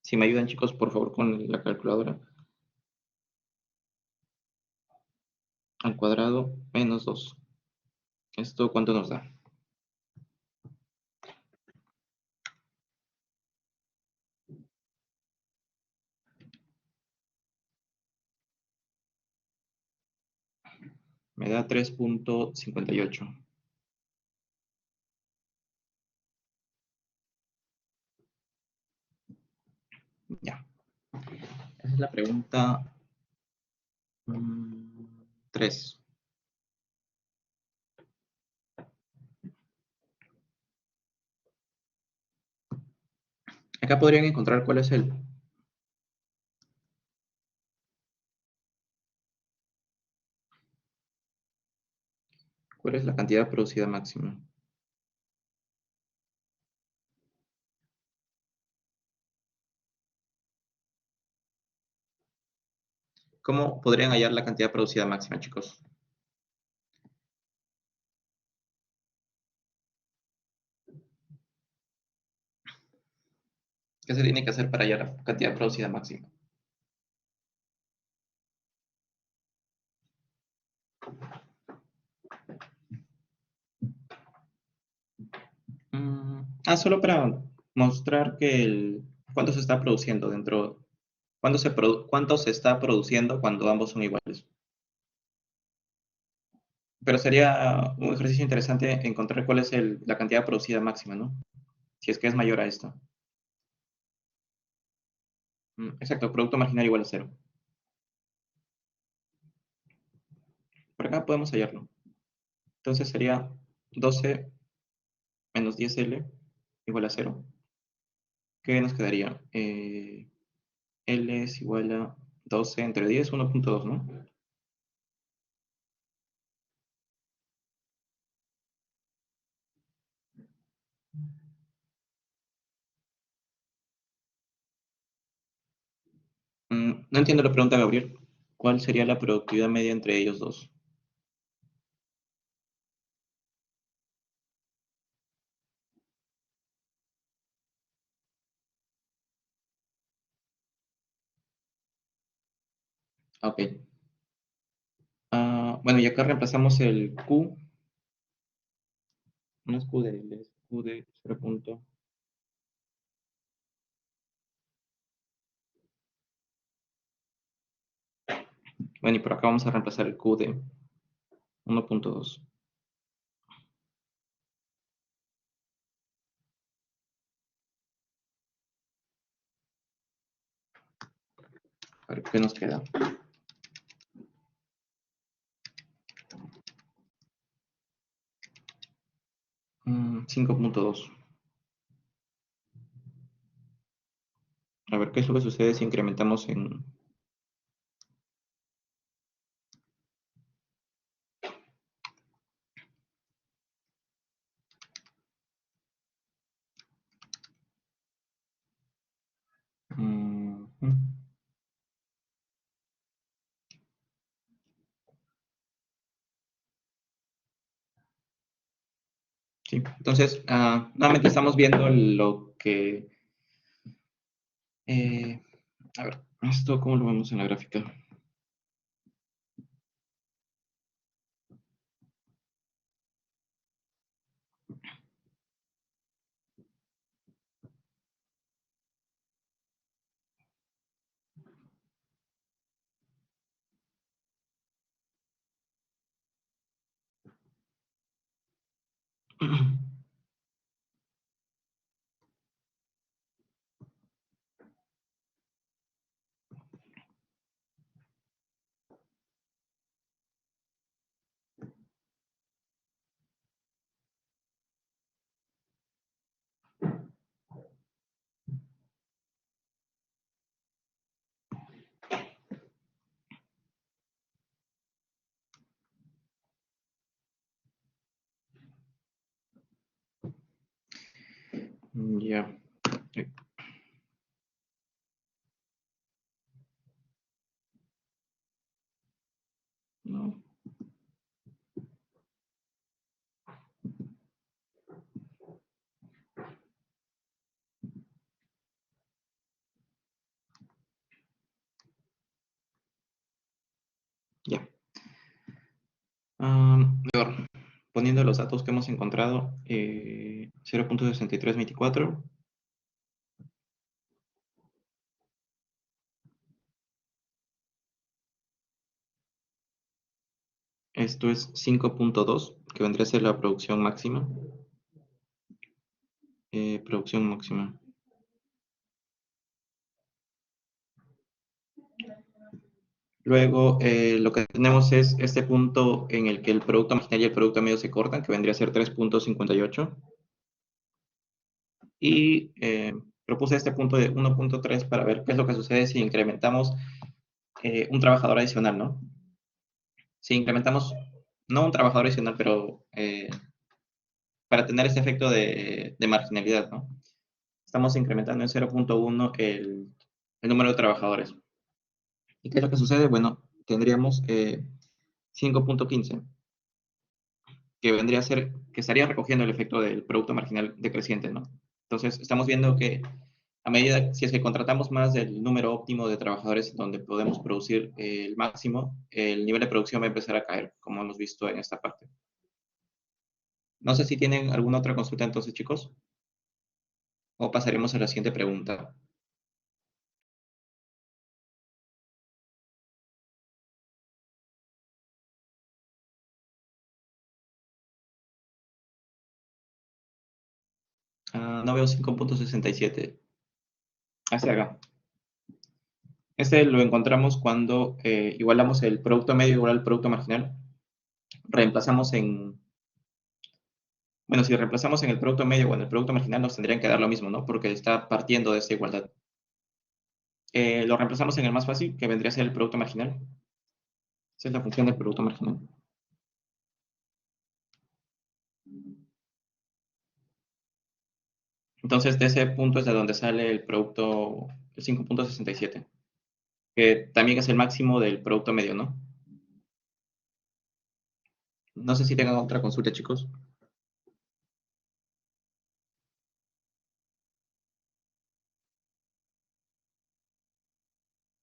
Speaker 1: Si me ayudan, chicos, por favor, con la calculadora. Al cuadrado menos 2. ¿Esto cuánto nos da? Me da 3.58. Ya. Esa es la pregunta 3. Acá podrían encontrar cuál es cuál es la cantidad producida máxima. ¿Cómo podrían hallar la cantidad producida máxima, chicos? ¿Qué se tiene que hacer para hallar la cantidad producida máxima? Solo para mostrar que cuánto se está produciendo dentro, cuánto se está produciendo cuando ambos son iguales. Pero sería un ejercicio interesante encontrar cuál es la cantidad producida máxima, ¿no? Si es que es mayor a esto. Exacto, producto marginal igual a cero. Por acá podemos hallarlo. Entonces sería 12 menos 10L igual a cero. ¿Qué nos quedaría? L es igual a 12 entre 10, 1.2, ¿no? No entiendo la pregunta, Gabriel. ¿Cuál sería la productividad media entre ellos dos? Ok. Bueno, y acá reemplazamos el Q. No es Q de L, es Q de 0. Bueno, y por acá vamos a reemplazar el Q de 1.2. A ver, ¿qué nos queda? 5.2. A ver, ¿qué es lo que sucede si incrementamos en... Mm, Sí, entonces, nuevamente estamos viendo lo que... a ver, ¿esto cómo lo vemos en la gráfica? Ya. No. Ya. Mejor, poniendo los datos que hemos encontrado, 0.6324. Esto es 5.2, que vendría a ser la producción máxima. Producción máxima. Luego, lo que tenemos es este punto en el que el producto marginal y el producto medio se cortan, que vendría a ser 3.58. Y propuse este punto de 1.3 para ver qué es lo que sucede si incrementamos un trabajador adicional, ¿no? Si incrementamos, no un trabajador adicional, pero para tener este efecto de marginalidad, ¿no? Estamos incrementando en 0.1 el número de trabajadores. ¿Y qué es lo que sucede? Bueno, tendríamos 5.15, que vendría a ser, que estaría recogiendo el efecto del producto marginal decreciente, ¿no? Entonces, estamos viendo que a medida, si es que contratamos más del número óptimo de trabajadores donde podemos producir el máximo, el nivel de producción va a empezar a caer, como hemos visto en esta parte. No sé si tienen alguna otra consulta entonces, chicos, o pasaremos a la siguiente pregunta. No veo 5.67. Hacia acá. Este lo encontramos cuando igualamos el producto medio igual al producto marginal. Reemplazamos en, bueno, si reemplazamos en el producto medio o en el producto marginal nos tendrían que dar lo mismo, ¿no? Porque está partiendo de esta igualdad. Lo reemplazamos en el más fácil, que vendría a ser el producto marginal. Esa es la función del producto marginal. Entonces, de ese punto es de donde sale el producto, el 5.67, que también es el máximo del producto medio, ¿no? No sé si tengan otra consulta, chicos.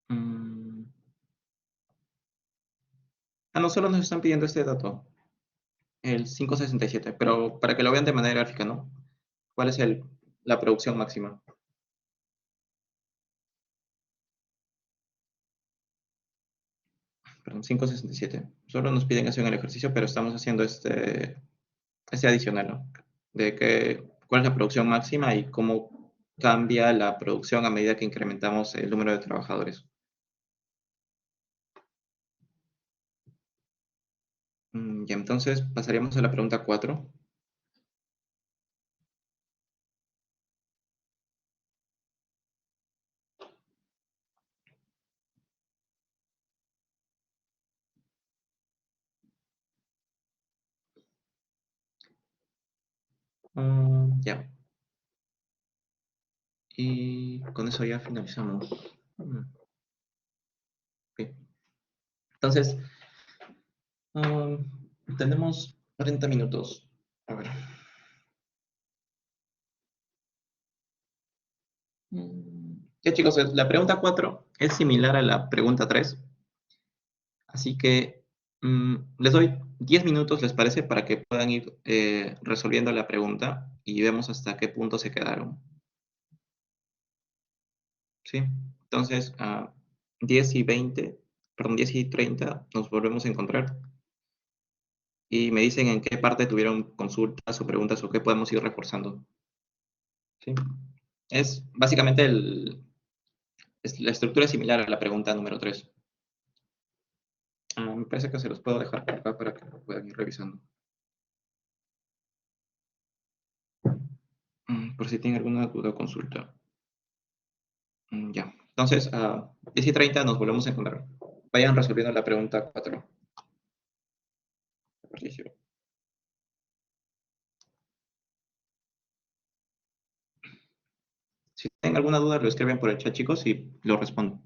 Speaker 1: Mm. No, solo nos están pidiendo este dato, el 5.67, pero para que lo vean de manera gráfica, ¿no? ¿Cuál es la producción máxima? Perdón, 5.67. Solo nos piden eso en el ejercicio, pero estamos haciendo este adicional, ¿no? Cuál es la producción máxima y cómo cambia la producción a medida que incrementamos el número de trabajadores. Ya, entonces pasaríamos a la pregunta 4. Ya. Y con eso ya finalizamos. Ok. Entonces, um, tenemos 40 minutos. A ver. Ya chicos, la pregunta 4 es similar a la pregunta 3, así que les doy 10 minutos, ¿les parece? Para que puedan ir resolviendo la pregunta y vemos hasta qué punto se quedaron. ¿Sí? Entonces, a 10 y 20, perdón, 10 y 30 nos volvemos a encontrar y me dicen en qué parte tuvieron consultas o preguntas o qué podemos ir reforzando. ¿Sí? Es básicamente la estructura es similar a la pregunta número 3. Me parece que se los puedo dejar por acá para que lo puedan ir revisando. Por si tienen alguna duda o consulta. Ya. Entonces, a 10 y 30 nos volvemos a encontrar. Vayan resolviendo la pregunta 4. Ejercicio. Si tienen alguna duda, lo escriben por el chat, chicos, y lo respondo.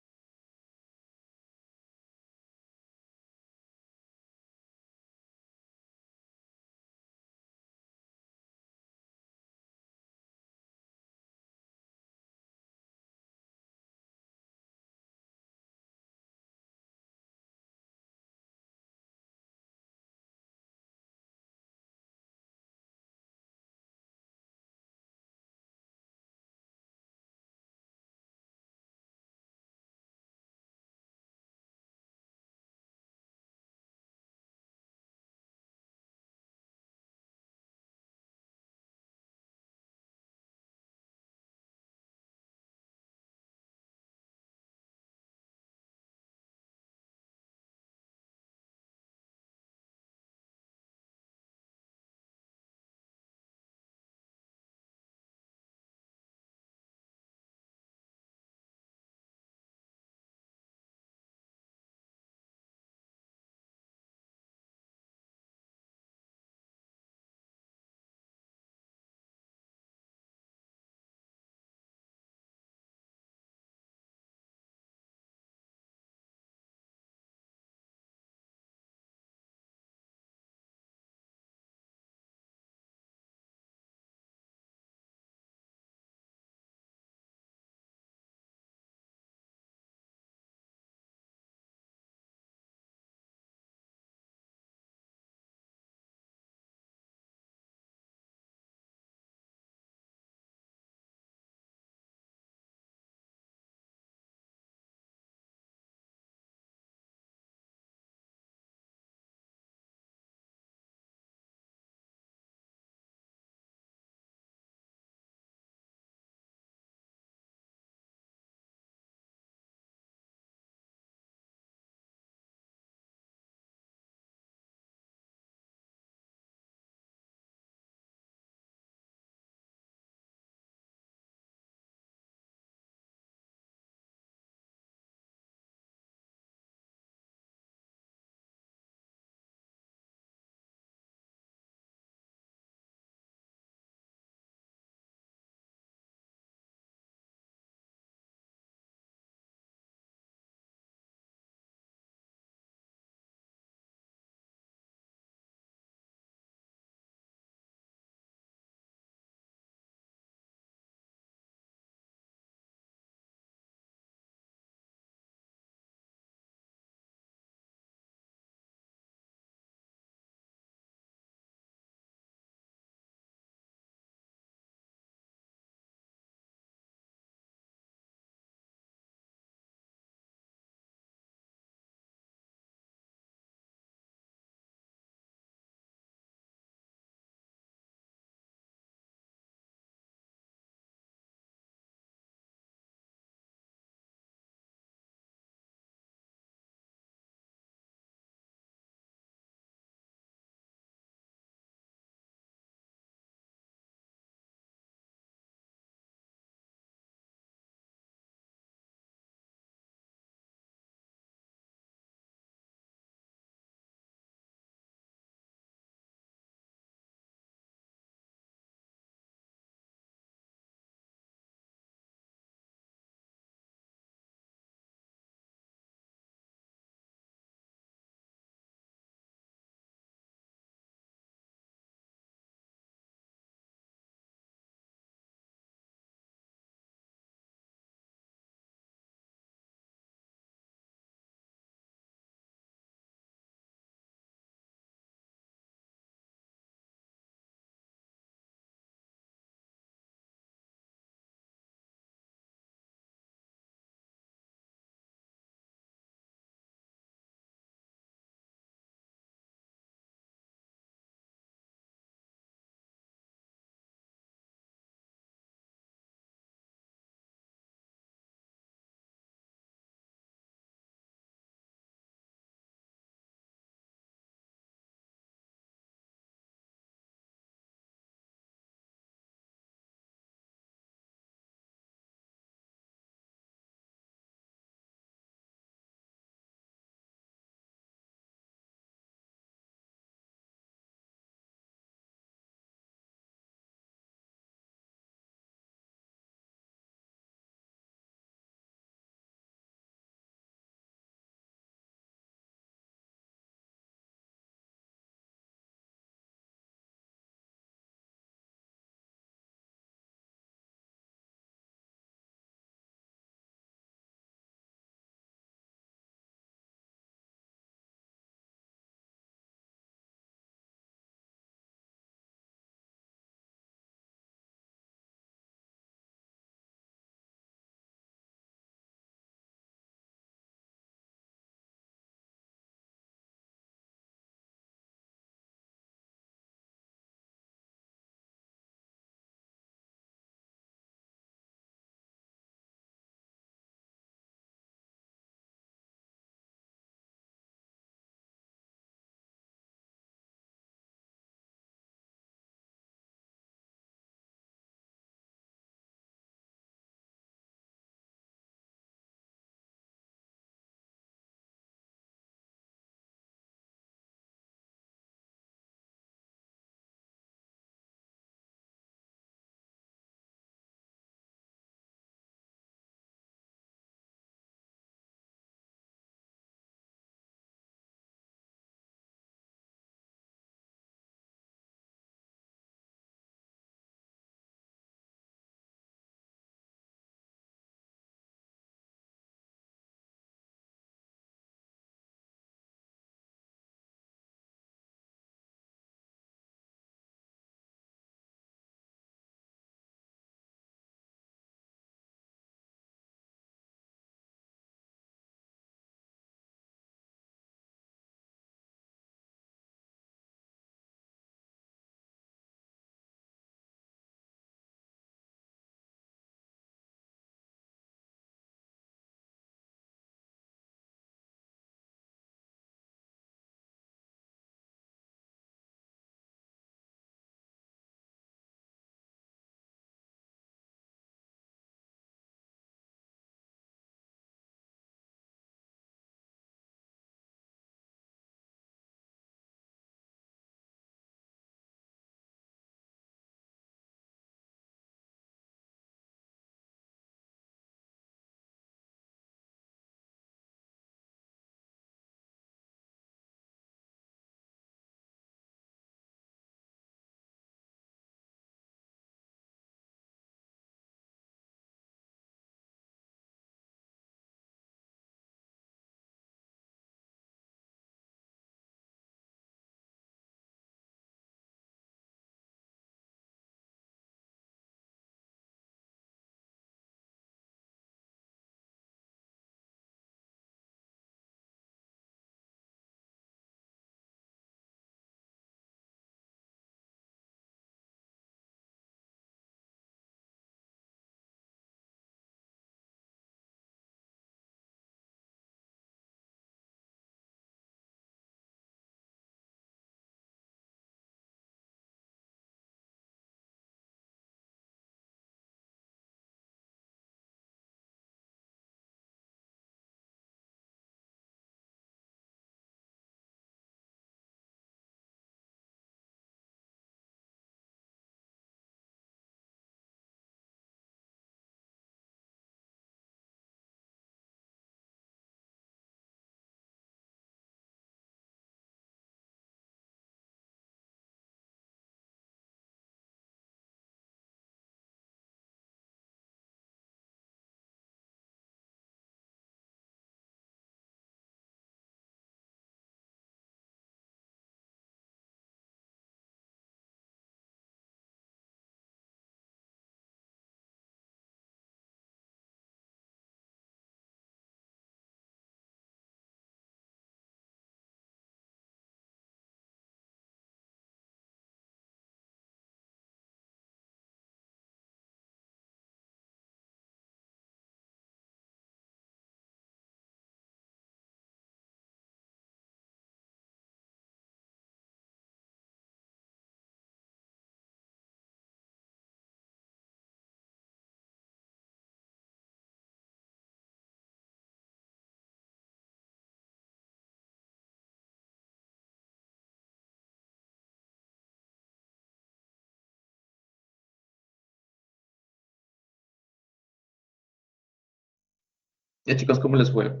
Speaker 1: Ya chicos, ¿cómo les fue?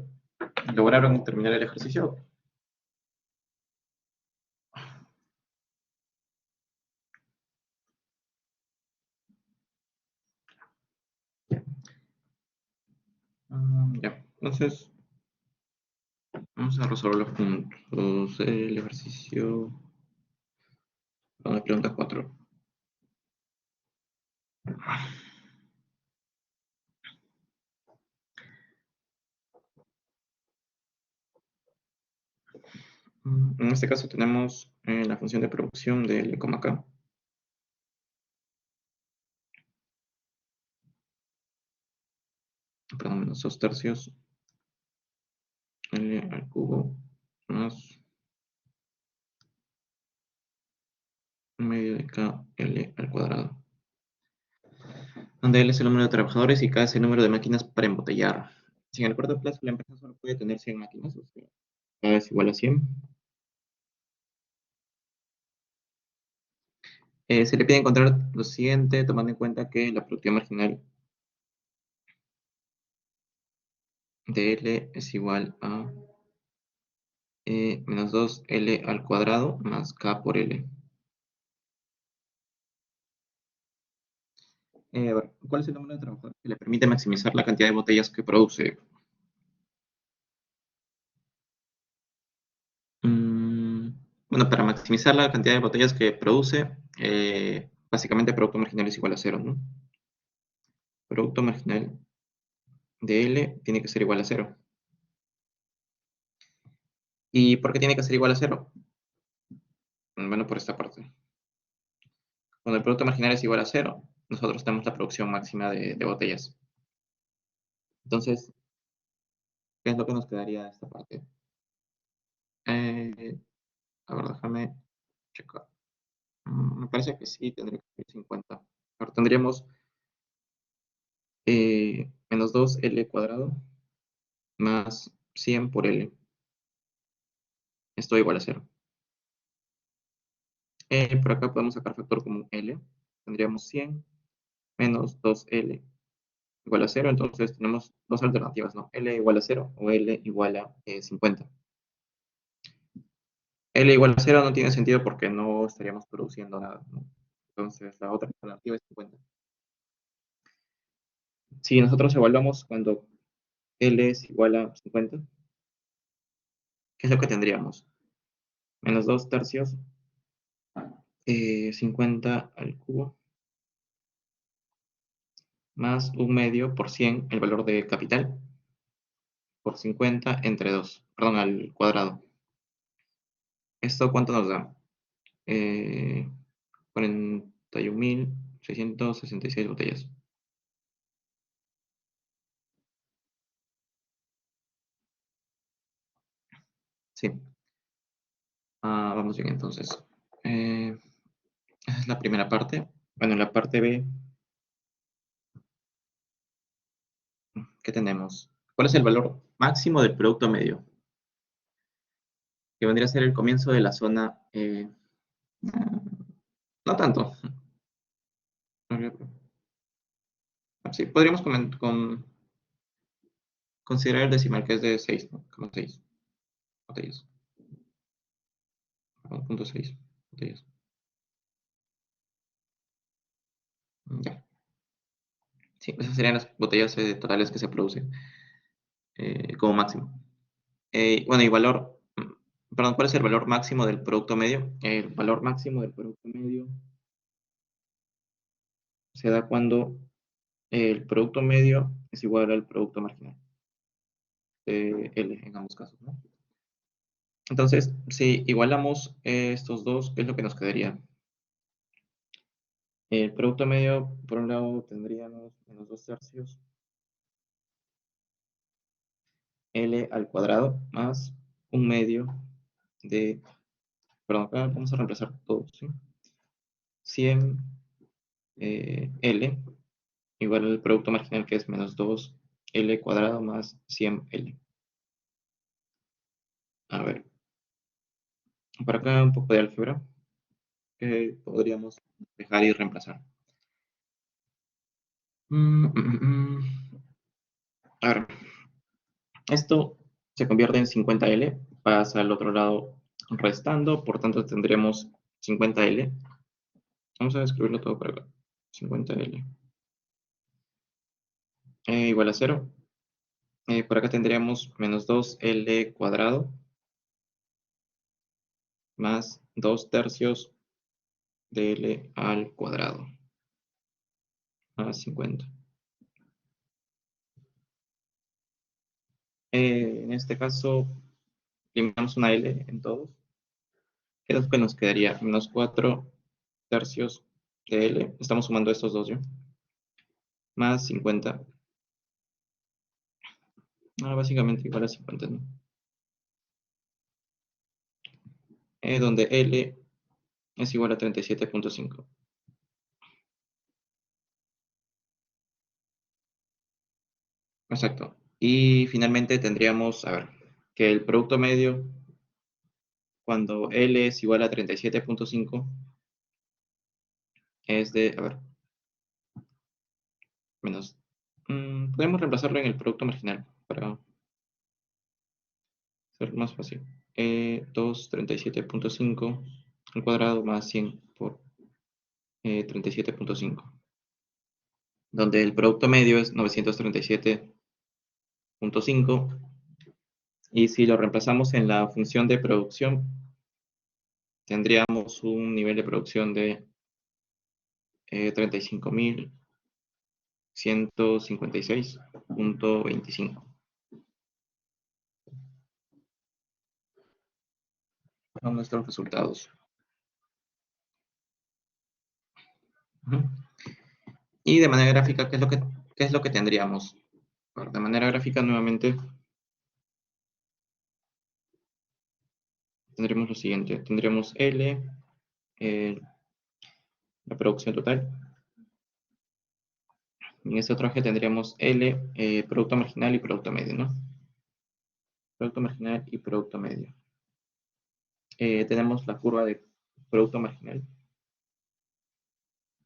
Speaker 1: ¿Lograron terminar el ejercicio? Ya, entonces vamos a resolverlo juntos. El ejercicio, la pregunta 4. En este caso tenemos la función de producción de L, K, perdón, menos 2 tercios L al cubo más un medio de K L al cuadrado, donde L es el número de trabajadores y K es el número de máquinas para embotellar. Si en el corto plazo la empresa solo puede tener 100 máquinas, o sea, K es igual a 100. Se le pide encontrar lo siguiente, tomando en cuenta que la productividad marginal de L es igual a menos 2L al cuadrado más K por L. A ver, ¿cuál es el número de trabajadores que le permite maximizar la cantidad de botellas que produce? Mm, bueno, para maximizar la cantidad de botellas que produce, básicamente producto marginal es igual a cero, ¿no? Producto marginal de L tiene que ser igual a cero. ¿Y por qué tiene que ser igual a cero? Bueno, por esta parte. Cuando el producto marginal es igual a cero, nosotros tenemos la producción máxima de botellas. Entonces, ¿qué es lo que nos quedaría de esta parte? Eh, a ver, déjame checar. Me parece que sí, tendría que ser 50. Ahora tendríamos menos 2L cuadrado más 100 por L. Esto igual a cero. Por acá podemos sacar factor común L. Tendríamos 100 menos 2L igual a cero. Entonces tenemos dos alternativas, ¿no? L igual a cero o L igual a 50. L igual a cero no tiene sentido porque no estaríamos produciendo nada, ¿no? Entonces la otra alternativa es 50. Si nosotros evaluamos cuando L es igual a 50, ¿qué es lo que tendríamos? Menos 2 tercios, 50 al cubo, más un medio por 100, el valor de capital, por 50 entre 2, perdón, al cuadrado. ¿Esto cuánto nos da? 41.666 botellas. Sí. Vamos bien entonces. Eh, Esa es la primera parte. Bueno, en la parte B, ¿qué tenemos? ¿Cuál es el valor máximo del producto medio? Que vendría a ser el comienzo de la zona. No tanto. Sí, podríamos considerar el decimal que es de 6, ¿no? Como 6 botellas. 0.6 botellas. Ya. Sí, esas serían las botellas totales que se producen como máximo. Bueno, y valor, perdón, ¿cuál es el valor máximo del producto medio? El valor máximo del producto medio se da cuando el producto medio es igual al producto marginal, L en ambos casos, ¿no? Entonces, si igualamos estos dos, ¿qué es lo que nos quedaría? El producto medio, por un lado, tendríamos menos 2 tercios L al cuadrado más un medio de, perdón, acá vamos a reemplazar todo, ¿sí? 100 L igual al producto marginal que es menos 2L cuadrado más 100L. A ver, por acá un poco de álgebra que podríamos dejar y reemplazar. A ver, Esto se convierte en 50L, pasa al otro lado restando, por tanto tendremos 50L. Vamos a escribirlo todo por acá. 50L igual a 0. Por acá tendríamos menos 2L cuadrado más 2 tercios de L al cuadrado más 50. En este caso, eliminamos una L en todos. ¿Qué es lo que nos quedaría? Menos 4 tercios de L. Estamos sumando estos dos, ¿ya? Más 50. Básicamente igual a 50, ¿no? Donde L es igual a 37.5. Exacto. Y finalmente tendríamos, a ver, que el producto medio, cuando L es igual a 37.5, es de, a ver, menos. Podemos reemplazarlo en el producto marginal para ser más fácil. 237.5 al cuadrado más 100 por 37.5, donde el producto medio es 937.5, y si lo reemplazamos en la función de producción, tendríamos un nivel de producción de 35.156.25. Son nuestros resultados. Ujú. Y de manera gráfica, qué es lo que tendríamos? Bueno, de manera gráfica, nuevamente, tendremos lo siguiente. Tendremos L, eh, la producción total. En este otro eje tendríamos L, producto marginal y producto medio, ¿no? Producto marginal y producto medio. Tenemos la curva de producto marginal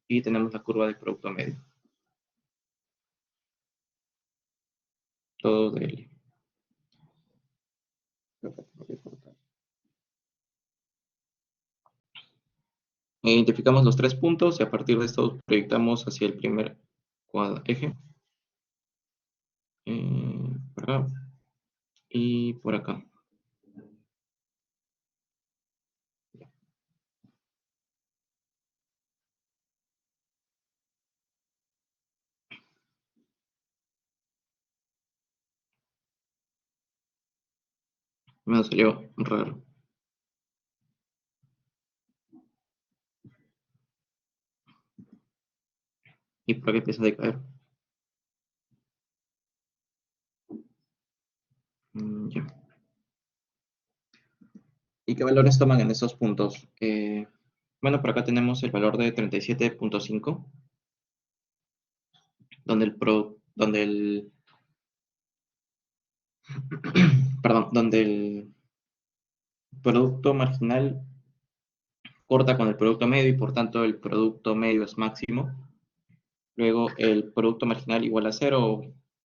Speaker 1: y tenemos la curva de producto medio. Todo de L. Identificamos los tres puntos y a partir de esto proyectamos hacia el primer eje. Por acá y por acá. Me salió raro. Y por acá empieza a decaer. Ya. ¿Y qué valores toman en estos puntos? Bueno, por acá tenemos el valor de 37.5, perdón, donde el producto marginal corta con el producto medio y por tanto el producto medio es máximo. Luego el producto marginal igual a cero,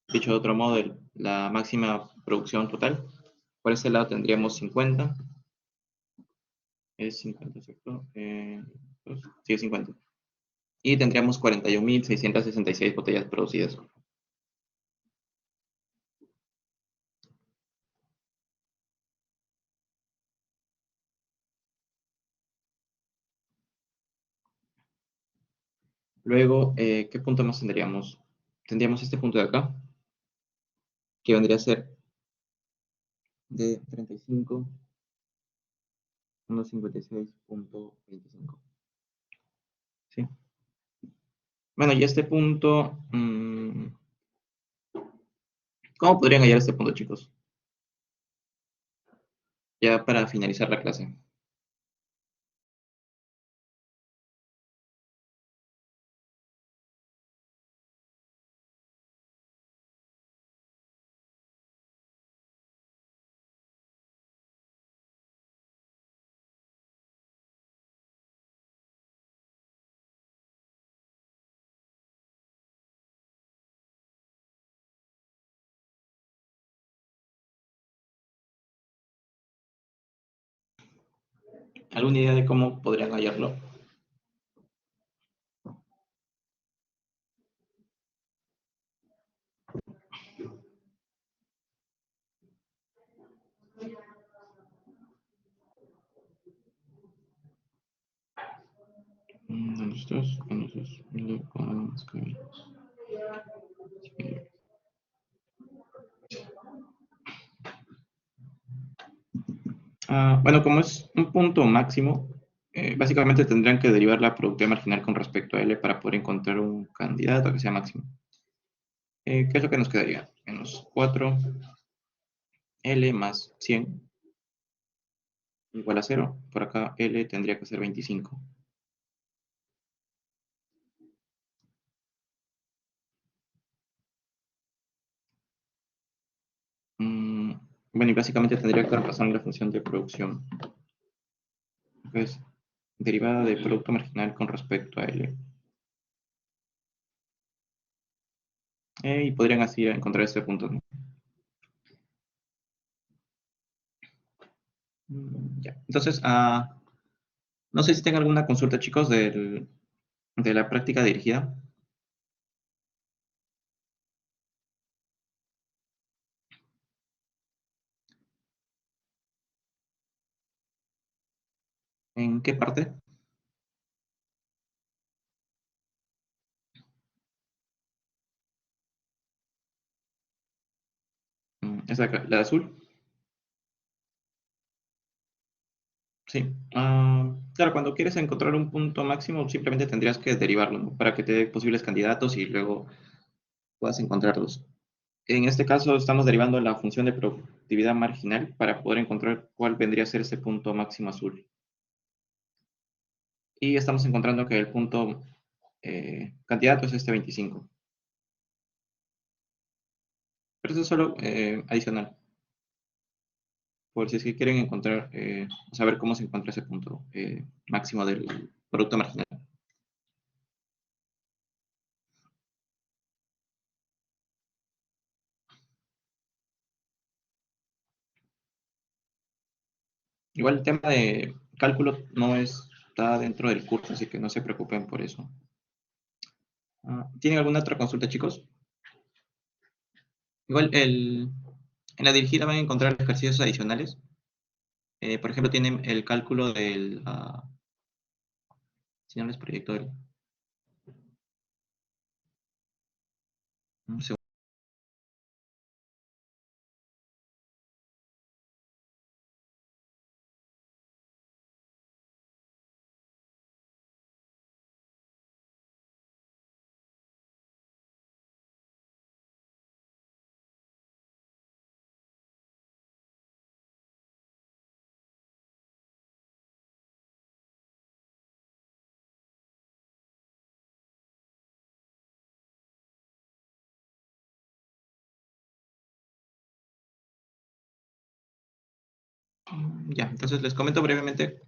Speaker 1: dicho de otro modo, la máxima producción total. Por ese lado tendríamos 50. Es 50, ¿cierto? Sí, es 50. Y tendríamos 41.666 botellas producidas. Luego, ¿qué punto más tendríamos? Tendríamos este punto de acá, que vendría a ser de 35, 156.25. ¿Sí? Bueno, y este punto, ¿cómo podrían hallar este punto, chicos? Ya para finalizar la clase. ¿Alguna idea de cómo podrían hallarlo? ¿Dónde estás? ¿Dónde estás? Bueno, como es un punto máximo, básicamente tendrían que derivar la productividad marginal con respecto a L para poder encontrar un candidato que sea máximo. ¿Qué es lo que nos quedaría? Menos 4L más 100 igual a 0. Por acá L tendría que ser 25. Mm, bueno, y básicamente tendría que reemplazar la función de producción. Pues, derivada de producto marginal con respecto a L. Y podrían así encontrar este punto, ¿no? Ya. Entonces, no sé si tengan alguna consulta, chicos, de la práctica dirigida. ¿En qué parte? Esa de acá, la de azul. Sí. Claro, cuando quieres encontrar un punto máximo, simplemente tendrías que derivarlo, ¿no? Para que te dé posibles candidatos y luego puedas encontrarlos. En este caso, estamos derivando la función de productividad marginal para poder encontrar cuál vendría a ser ese punto máximo azul. Y estamos encontrando que el punto candidato es este 25. Pero eso es solo adicional, por si es que quieren encontrar, saber cómo se encuentra ese punto máximo del producto marginal. Igual el tema de cálculo no está dentro del curso, así que no se preocupen por eso. ¿Tienen alguna otra consulta, chicos? Igual en la dirigida van a encontrar ejercicios adicionales. Por ejemplo, tienen el cálculo del, si no les proyecto un segundo. Ya, entonces les comento brevemente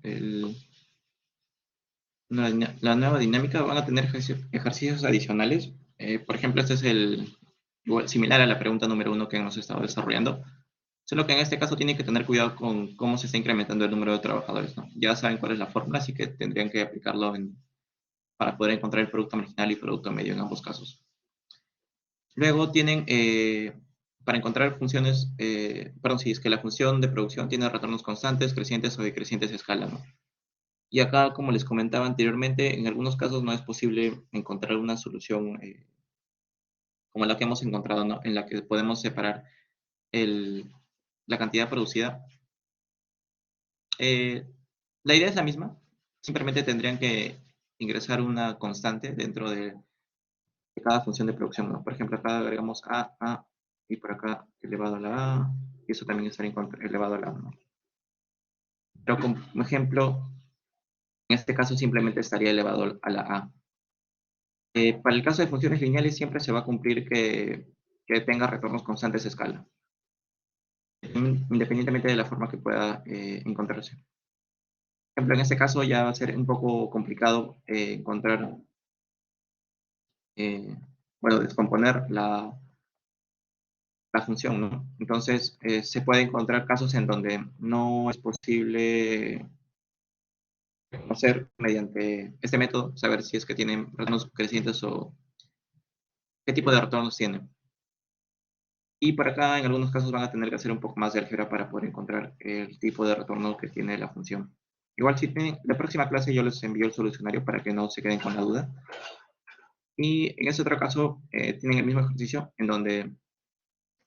Speaker 1: la nueva dinámica. Van a tener ejercicios adicionales. Por ejemplo, este es igual, similar a la pregunta número 1 que hemos estado desarrollando. Solo que en este caso tienen que tener cuidado con cómo se está incrementando el número de trabajadores, ¿no? Ya saben cuál es la fórmula, así que tendrían que aplicarlo para poder encontrar el producto marginal y producto medio en ambos casos. Luego tienen, para encontrar funciones, perdón, si es que la función de producción tiene retornos constantes, crecientes o decrecientes a escala, ¿no? Y acá, como les comentaba anteriormente, en algunos casos no es posible encontrar una solución como la que hemos encontrado, ¿no? En la que podemos separar la cantidad producida. Eh, la idea es la misma, simplemente tendrían que ingresar una constante dentro de cada función de producción, ¿no? Por ejemplo, acá agregamos A, y por acá elevado a la A, y eso también estaría elevado a la A, ¿no? Pero como ejemplo, en este caso simplemente estaría elevado a la A. Para el caso de funciones lineales siempre se va a cumplir que tenga retornos constantes a escala, independientemente de la forma que pueda encontrarse. Por ejemplo, en este caso ya va a ser un poco complicado encontrar, eh, bueno, descomponer la función, ¿no? Entonces, se puede encontrar casos en donde no es posible conocer mediante este método, saber si es que tienen retornos crecientes o qué tipo de retornos tienen. Y por acá, en algunos casos, van a tener que hacer un poco más de álgebra para poder encontrar el tipo de retorno que tiene la función. Igual, si tienen, la próxima clase yo les envío el solucionario para que no se queden con la duda. Y en ese otro caso, tienen el mismo ejercicio en donde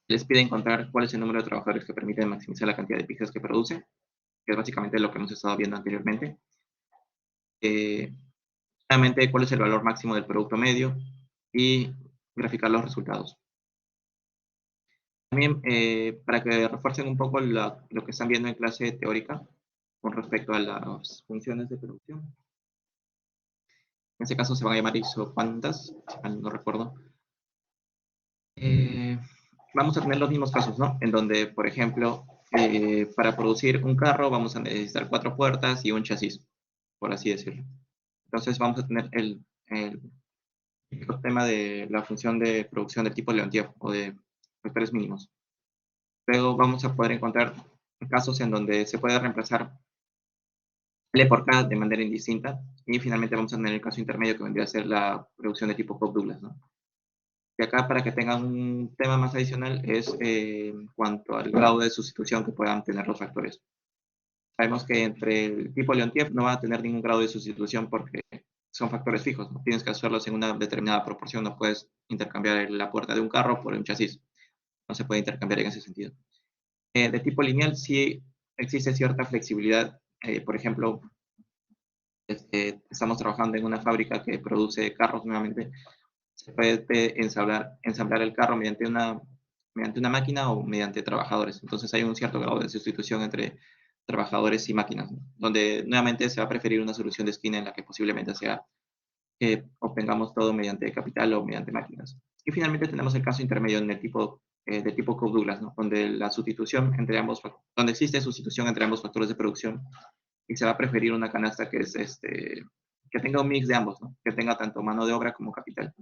Speaker 1: les pide encontrar cuál es el número de trabajadores que permiten maximizar la cantidad de piezas que produce, que es básicamente lo que hemos estado viendo anteriormente. Nuevamente, cuál es el valor máximo del producto medio y graficar los resultados. También, para que refuercen un poco lo que están viendo en clase teórica con respecto a las funciones de producción. En este caso se van a llamar isocuantas, si mal no recuerdo. Vamos a tener los mismos casos, ¿no? En donde, por ejemplo, para producir un carro vamos a necesitar 4 puertas y un chasis, por así decirlo. Entonces vamos a tener el tema de la función de producción del tipo Leontief o de factores mínimos. Luego vamos a poder encontrar casos en donde se puede reemplazar L por K de manera indistinta. Y finalmente vamos a tener el caso intermedio que vendría a ser la producción de tipo Cobb-Douglas, ¿no? Y acá, para que tengan un tema más adicional, es en cuanto al grado de sustitución que puedan tener los factores. Sabemos que entre el tipo Leontief no va a tener ningún grado de sustitución porque son factores fijos, ¿no? Tienes que hacerlos en una determinada proporción, no puedes intercambiar la puerta de un carro por un chasis. No se puede intercambiar en ese sentido. De tipo lineal sí existe cierta flexibilidad. Por ejemplo, estamos trabajando en una fábrica que produce carros nuevamente. Se puede ensamblar el carro mediante una máquina o mediante trabajadores. Entonces hay un cierto grado de sustitución entre trabajadores y máquinas, ¿no? Donde nuevamente se va a preferir una solución de esquina en la que posiblemente sea que obtengamos todo mediante capital o mediante máquinas. Y finalmente tenemos el caso intermedio en el tipo, de tipo Cobb-Douglas, ¿no? Donde la sustitución entre ambos, donde existe sustitución entre ambos factores de producción y se va a preferir una canasta que es que tenga un mix de ambos, ¿no? Que tenga tanto mano de obra como capital.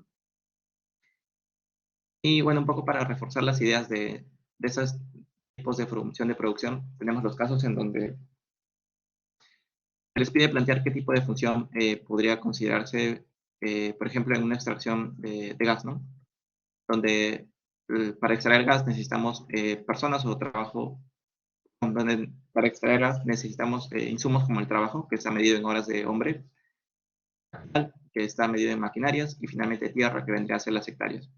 Speaker 1: Y bueno, un poco para reforzar las ideas de esos tipos de función de producción, tenemos los casos en donde se les pide plantear qué tipo de función podría considerarse, por ejemplo, en una extracción de gas, ¿no? Donde para extraer gas necesitamos personas o trabajo, donde para extraer gas necesitamos insumos como el trabajo, que está medido en horas de hombre, que está medido en maquinarias, y finalmente tierra, que vendría a ser las hectáreas.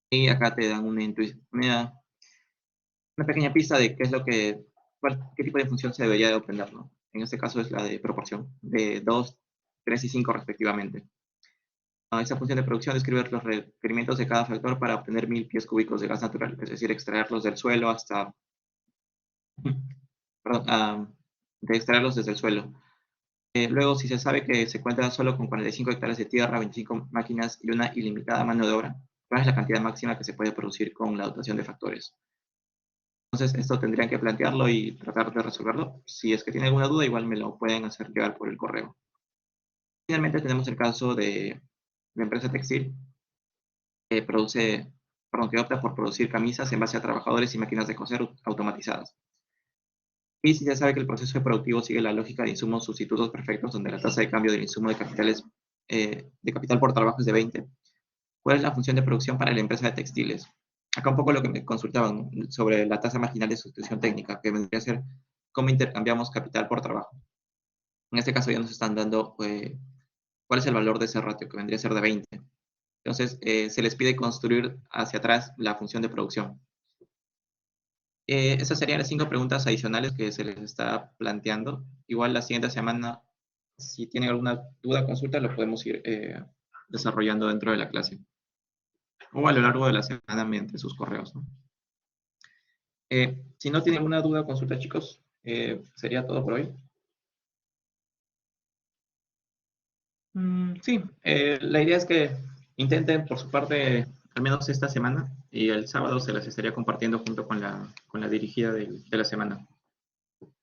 Speaker 1: Y acá te dan una pequeña pista de qué es qué tipo de función se debería de obtener, ¿no? En este caso es la de proporción, de 2, 3 y 5 respectivamente. Esa función de producción describe los requerimientos de cada factor para obtener 1000 pies cúbicos de gas natural, es decir, extraerlos del suelo hasta, perdón, de extraerlos desde el suelo. Luego, si se sabe que se cuenta solo con 45 hectáreas de tierra, 25 máquinas y una ilimitada mano de obra, ¿cuál es la cantidad máxima que se puede producir con la dotación de factores? Entonces, esto tendrían que plantearlo y tratar de resolverlo. Si es que tienen alguna duda, igual me lo pueden hacer llegar por el correo. Finalmente, tenemos el caso de la empresa textil que que opta por producir camisas en base a trabajadores y máquinas de coser automatizadas. Y si se sabe que el proceso productivo sigue la lógica de insumos sustitutos perfectos, donde la tasa de cambio del insumo de capital por trabajo es de 20, ¿cuál es la función de producción para la empresa de textiles? Acá un poco lo que me consultaban, ¿no?, sobre la tasa marginal de sustitución técnica, que vendría a ser cómo intercambiamos capital por trabajo. En este caso ya nos están dando cuál es el valor de ese ratio, que vendría a ser de 20. Entonces, se les pide construir hacia atrás la función de producción. Esas serían las 5 preguntas adicionales que se les está planteando. Igual la siguiente semana, si tienen alguna duda o consulta, lo podemos ir desarrollando dentro de la clase. O a lo largo de la semana mediante sus correos, ¿no? Si no tienen alguna duda o consulta, chicos, sería todo por hoy. Sí, la idea es que intenten por su parte, al menos esta semana, y el sábado se las estaría compartiendo junto con la dirigida de la semana.